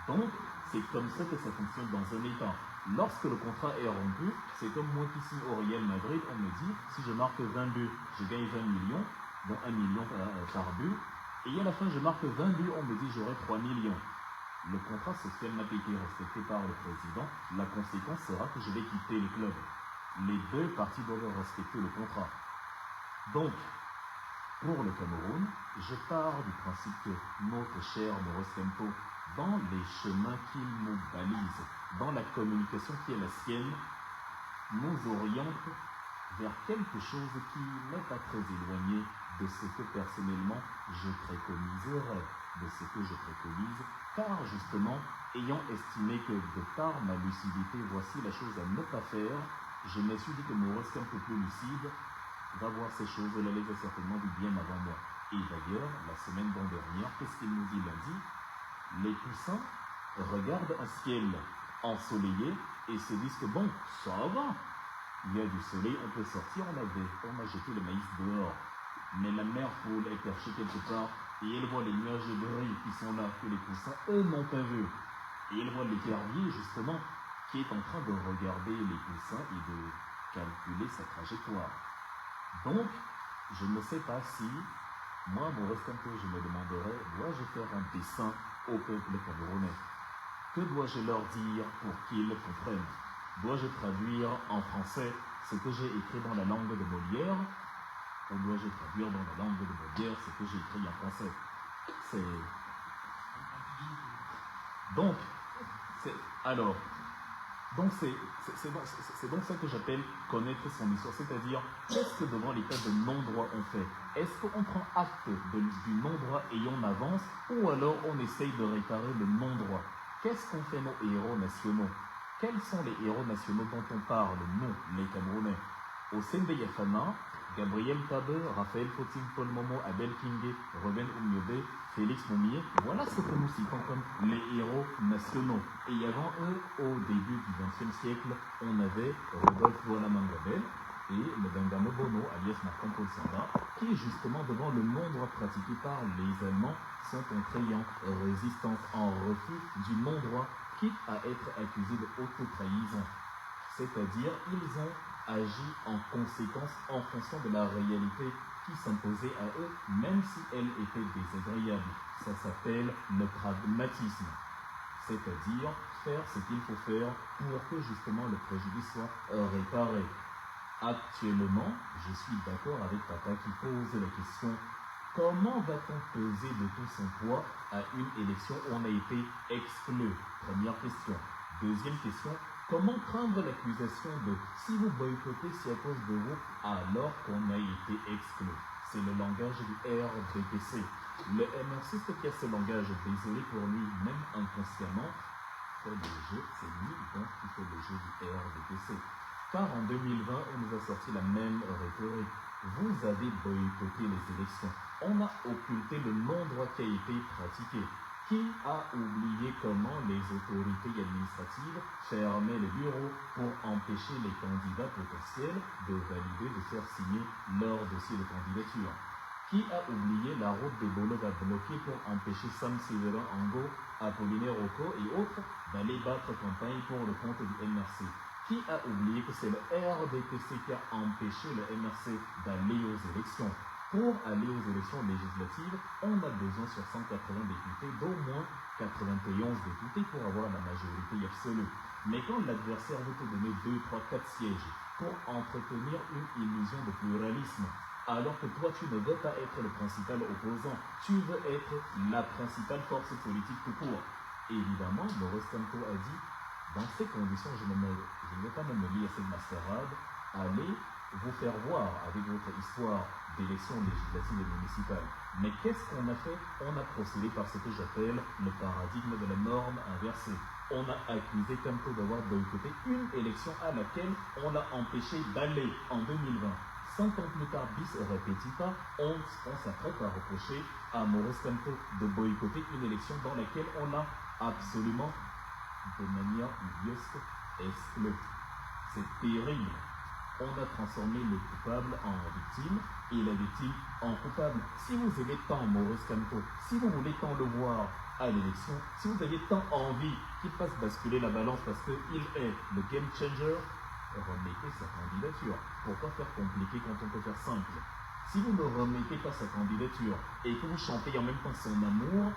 Donc, c'est comme ça que ça fonctionne dans un État. Lorsque le contrat est rompu, c'est comme moi qui signe au Real Madrid, on me dit, si je marque 20 buts, je gagne 20 millions, dont 1 million par but, et à la fin je marque 20 buts, on me dit j'aurai 3 millions. Le contrat social n'a pas été respecté par le président, la conséquence sera que je vais quitter le club. Les deux parties doivent respecter le contrat. Donc, pour le Cameroun, je pars du principe que notre cher Maurice Kamto, dans les chemins qu'il nous balise, dans la communication qui est la sienne, nous oriente vers quelque chose qui n'est pas très éloigné de ce que personnellement je préconiserais, de ce que je préconise, car justement, ayant estimé que de par ma lucidité, voici la chose à ne pas faire, je me suis dit que Maurice un peu plus lucide va voir ces choses-là, les a certainement vu bien avant moi. Et d'ailleurs, la semaine dernière, qu'est-ce qu'il nous dit lundi? Les poussins regardent un ciel ensoleillé et se disent que bon, ça va. Il y a du soleil, on peut sortir, on a jeté le maïs dehors. Mais la mère poule est perchée quelque part et elle voit les nuages gris qui sont là, que les poussins, eux, n'ont pas vu. Et elle voit l'épervier, justement, qui est en train de regarder les poussins et de calculer sa trajectoire. Donc, je ne sais pas si, moi, Maurice Kamto, je me demanderais, dois-je faire un dessin au peuple camerounais? Que dois-je leur dire pour qu'ils comprennent? Dois-je traduire en français ce que j'ai écrit dans la langue de Molière? Ou dois-je traduire dans la langue de Molière ce que j'ai écrit en français? C'est donc ça que j'appelle connaître son histoire, c'est-à-dire qu'est-ce que devant l'état de non-droit on fait? Est-ce qu'on prend acte du non-droit et on avance, ou alors on essaye de réparer le non-droit? Qu'est-ce qu'ont fait nos héros nationaux? Quels sont les héros nationaux dont on parle, nous, les Camerounais? Osembe Yafana, Gabriel Tabe, Raphaël Fotin, Paul Momo, Abel Kingé, Ruben Oumiobe, Félix Moumier, voilà ce que nous citons comme les héros nationaux. Et avant eux, au début du XXe siècle, on avait Rodolphe Boana-Mangabel et le Bengamo Bono, alias Marcon Paul Sanda, qui justement devant le non-droit pratiqué par les Allemands sont entrés en résistance, en refus du non-droit, quitte à être accusés de auto-trahison. C'est-à-dire, ils ont agi en conséquence en fonction de la réalité qui s'imposait à eux, même si elle était désagréable. Ça s'appelle le pragmatisme. C'est-à-dire faire ce qu'il faut faire pour que justement le préjudice soit réparé. Actuellement, je suis d'accord avec papa qui pose la question: comment va-t-on peser de tout son poids à une élection où on a été exclu? Première question. Deuxième question, comment craindre l'accusation de « si vous boycottez, c'est à cause de vous » alors qu'on a été exclu? C'est le langage du RDPC. Le MRCiste qui a ce langage, désolé pour lui, même inconsciemment, fait le jeu, c'est lui donc qui fait le jeu du RDPC. Car en 2020, on nous a sorti la même rhétorique. Vous avez boycotté les élections. On a occulté le non-droit qui a été pratiqué. Qui a oublié comment les autorités administratives fermaient les bureaux pour empêcher les candidats potentiels de valider, de faire signer leur dossier de candidature? Qui a oublié la route de Bologa bloquée pour empêcher Sam Séverin Ango, Apollinaire Oko et autres d'aller battre campagne pour le compte du MRC? Qui a oublié que c'est le RDPC qui a empêché le MRC d'aller aux élections? Pour aller aux élections législatives, on a besoin sur 180 députés d'au moins 91 députés pour avoir la majorité absolue. Mais quand l'adversaire veut te donner 2, 3, 4 sièges pour entretenir une illusion de pluralisme, alors que toi tu ne veux pas être le principal opposant, tu veux être la principale force politique tout court. Évidemment, Maurice Kamto a dit, dans ces conditions, je ne vais pas me lier à cette mascarade, allez vous faire voir avec votre histoire d'élections législatives et municipales. Mais qu'est-ce qu'on a fait? On a procédé par ce que j'appelle le paradigme de la norme inversée. On a accusé Kamto d'avoir boycotté une élection à laquelle on l'a empêché d'aller en 2020. 50 plus tard, bis repetita, on s'apprête à reprocher à Maurice Kamto de boycotter une élection dans laquelle on a absolument, de manière ubiesque, exclu. C'est terrible. On a transformé le coupable en victime et la victime en coupable. Si vous aimez tant Maurice Kamto, si vous voulez tant le voir à l'élection, si vous avez tant envie qu'il fasse basculer la balance parce qu'il est le game changer, remettez sa candidature. Pourquoi faire compliqué quand on peut faire simple? Si vous ne remettez pas sa candidature et que vous chantez en même temps son amour,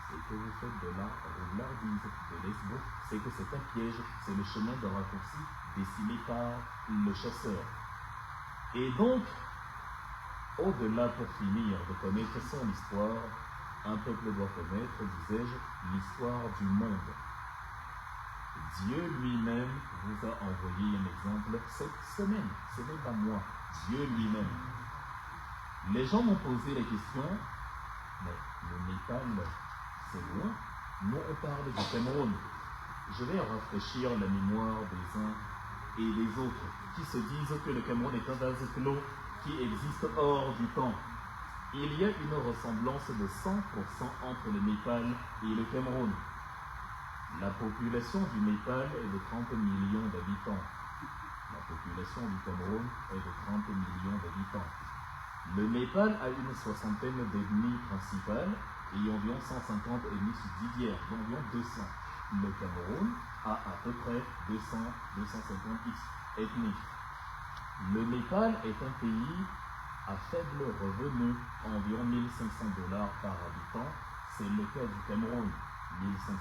c'est que vous faites de la roublardise, de l'esbrouf, c'est que c'est un piège, c'est le chemin de raccourci dessiné par le chasseur. Et donc, au-delà pour finir de connaître son histoire, un peuple doit connaître, disais-je, l'histoire du monde. Dieu lui-même vous a envoyé un exemple cette semaine, ce n'est pas moi, Dieu lui-même. Les gens m'ont posé la question, mais le Népal, c'est loin. Nous, on parle du Cameroun. Je vais rafraîchir la mémoire des uns et des autres qui se disent que le Cameroun est un vase clos qui existe hors du temps. Il y a une ressemblance de 100% entre le Népal et le Cameroun. La population du Népal est de 30 millions d'habitants. La population du Cameroun est de 30 millions d'habitants. Le Népal a une soixantaine d'ethnies principales et environ 150 ethnies subsidiaires, d'environ 200. Le Cameroun a à peu près 200-250 ethnies. Le Népal est un pays à faible revenu, environ $1 500 par habitant. C'est le cas du Cameroun, $1 500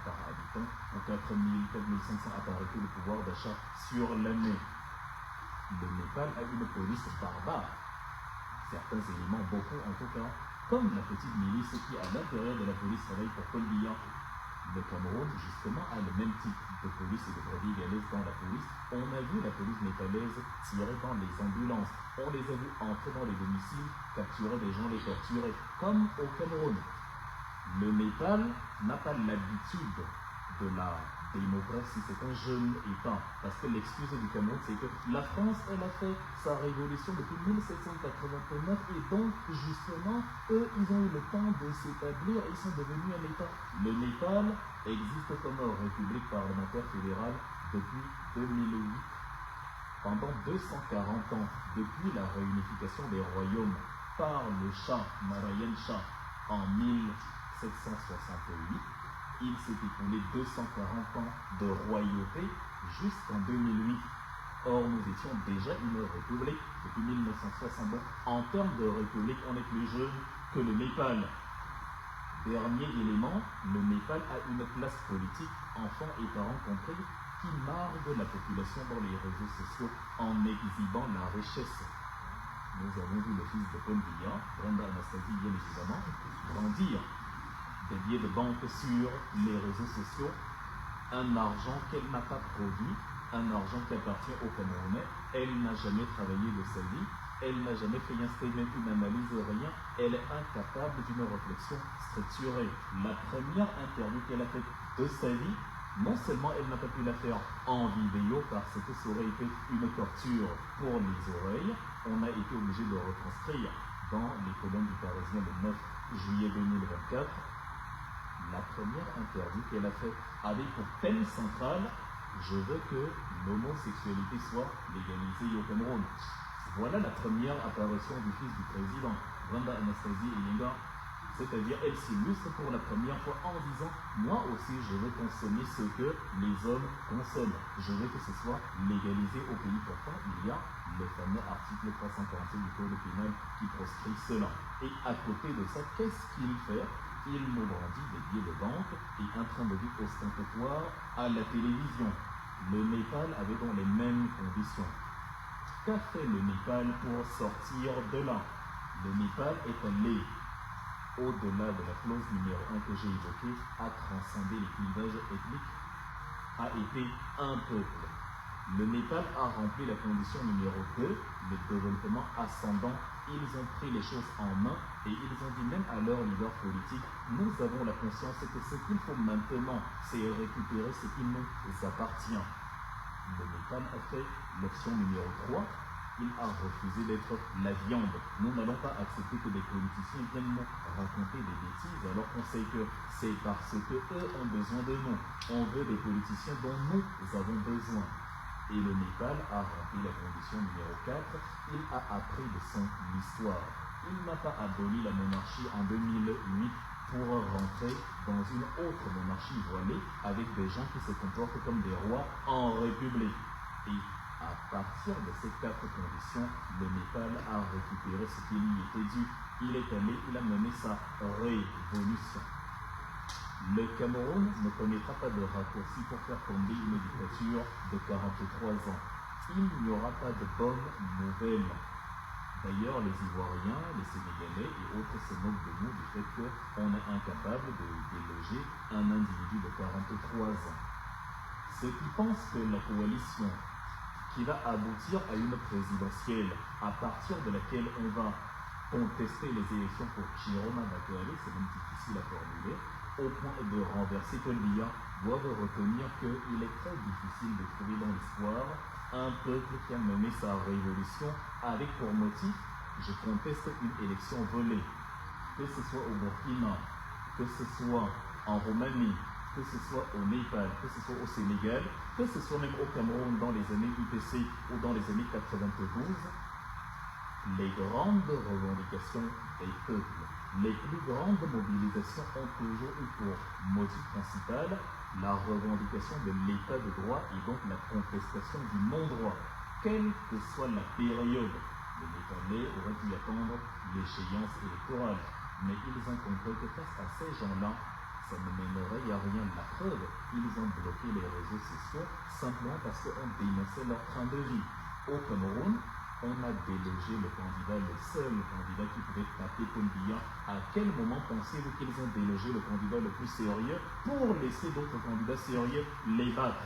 par habitant, ou 4 500 à part le pouvoir d'achat sur l'année. Le Népal a une police barbare. Certains éléments, beaucoup en tout cas, comme la petite milice qui, à l'intérieur de la police, travaille pour Paul Biya. Le Cameroun, justement, a le même type de police et de brebis galaises dans la police. On a vu la police népalaise tirer dans les ambulances. On les a vus entrer dans les domiciles, capturer des gens, les torturer, comme au Cameroun. Le Népal n'a pas l'habitude de la démocratie, c'est un jeune État. Parce que l'excuse du Cameroun, c'est que la France, elle a fait sa révolution depuis 1789 et donc, justement, eux, ils ont eu le temps de s'établir, ils sont devenus un État. Le Népal existe comme république parlementaire fédérale depuis 2008. Pendant 240 ans, depuis la réunification des royaumes par le Shah, Narayan Shah, en 1768, il s'est écoulé 240 ans de royauté jusqu'en 2008. Or, nous étions déjà une république depuis 1960. En termes de république, on est plus jeune que le Népal. Dernier élément, le Népal a une classe politique, enfants et parents compris, qui marque la population dans les réseaux sociaux en exhibant la richesse. Nous avons vu le fils de Paul Biya, Brenda Anastasie bien évidemment, grandir des billets de banque sur les réseaux sociaux, un argent qu'elle n'a pas produit, un argent qui appartient au Camerounais. Elle n'a jamais travaillé de sa vie, elle n'a jamais fait un statement, une analyse, rien. Elle est incapable d'une réflexion structurée. La première interview qu'elle a faite de sa vie, non seulement elle n'a pas pu la faire en vidéo parce que ça aurait été une torture pour les oreilles, on a été obligé de retranscrire dans les colonnes du Parisien le 9 juillet 2024. La première interview qu'elle a faite avait pour thème central « Je veux que l'homosexualité soit légalisée au Cameroun ». Voilà la première apparition du fils du président, Brenda Anastasie Yenga, C'est-à-dire, elle s'illustre pour la première fois en disant « Moi aussi, je veux consommer ce que les hommes consomment. Je veux que ce soit légalisé au pays. » Pourtant, il y a le fameux article 348 du Code pénal qui proscrit cela. Et à côté de ça, qu'est-ce qu'il fait? Il nous brandit des billets de banque et un train de vie ostentatoire à la télévision. Le Népal avait donc les mêmes conditions. Qu'a fait le Népal pour sortir de là? Le Népal est allé au-delà de la clause numéro 1 que j'ai évoquée, à transcender les clivages ethniques, a été un peuple. Le Népal a rempli la condition numéro 2, le développement ascendant. Ils ont pris les choses en main et ils ont dit même à leur leader politique, nous avons la conscience que ce qu'il faut maintenant, c'est récupérer ce qui nous appartient. Le Népal a fait l'option numéro 3, il a refusé d'être la viande. Nous n'allons pas accepter que des politiciens viennent nous raconter des bêtises alors qu'on sait que c'est parce qu'eux ont besoin de nous. On veut des politiciens dont nous avons besoin. Et le Népal a rempli la condition numéro 4, il a appris de son histoire. Il n'a pas aboli la monarchie en 2008 pour rentrer dans une autre monarchie voilée avec des gens qui se comportent comme des rois en république. Et à partir de ces 4 conditions, le Népal a récupéré ce qui lui était dû. Il est allé, il a mené sa révolution. Le Cameroun ne connaîtra pas de raccourci pour faire tomber une dictature de 43 ans. Il n'y aura pas de bonnes nouvelles. D'ailleurs, les Ivoiriens, les Sénégalais et autres se moquent de nous du fait qu'on est incapable de déloger un individu de 43 ans. Ceux qui pensent que la coalition qui va aboutir à une présidentielle à partir de laquelle on va contester les élections pour Chiroma Bakary, c'est même difficile à formuler, au point de renverser Kolbiya, doivent retenir qu'il est très difficile de trouver dans l'histoire un peuple qui a mené sa révolution avec pour motif « je conteste une élection volée », que ce soit au Burkina, que ce soit en Roumanie, que ce soit au Népal, que ce soit au Sénégal, que ce soit même au Cameroun dans les années UPC ou dans les années 92, les grandes revendications des peuples, les plus grandes mobilisations ont toujours eu pour motif principal la revendication de l'état de droit et donc la contestation du non-droit, quelle que soit la période. Les Népalais auraient dû attendre l'échéance électorale, mais ils ont compris que face à ces gens-là, ça ne mènerait à rien. La preuve, ils ont bloqué les réseaux sociaux simplement parce qu'on dénonçait leur train de vie. Au Cameroun, on a délogé le candidat, le seul candidat qui pouvait taper Kolbiya. À quel moment pensez-vous qu'ils ont délogé le candidat le plus sérieux pour laisser d'autres candidats sérieux les battre?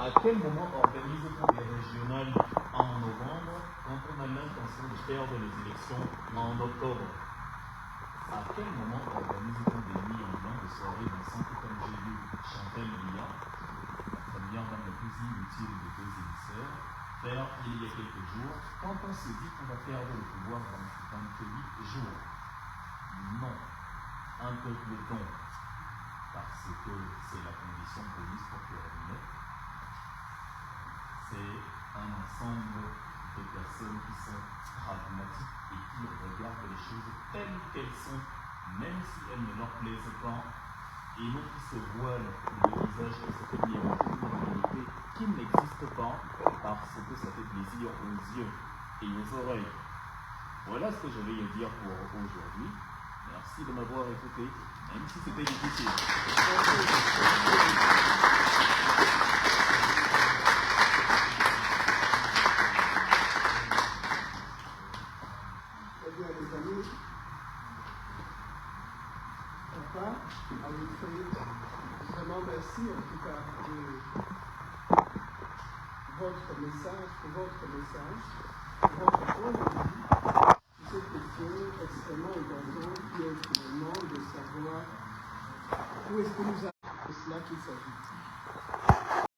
À quel moment organise-t-on des régionales en novembre quand on a l'intention de perdre les élections en octobre? À quel moment organise-t-on des nuits en blanc de soirées dansantes comme j'ai vu Chantal Biya, la première dame la plus inutile des 2 émissaires, faire il y a quelques jours, quand on se dit qu'on va perdre le pouvoir dans 28 jours? Non. Un peuple donc, parce que c'est la condition police pour terminer, c'est un ensemble de personnes qui sont pragmatiques et qui regardent les choses telles qu'elles sont, même si elles ne leur plaisent pas, et non qui se voilent le visage de cette réalité qui n'existe pas parce que ça fait plaisir aux yeux et aux oreilles. Voilà ce que je vais dire pour aujourd'hui. Merci de m'avoir écouté, même si c'était difficile. Vraiment merci en tout cas de votre message, pour votre point de vue sur cette question extrêmement importante qui est finalement de savoir où est-ce que nous avons, c'est cela qu'il s'agit.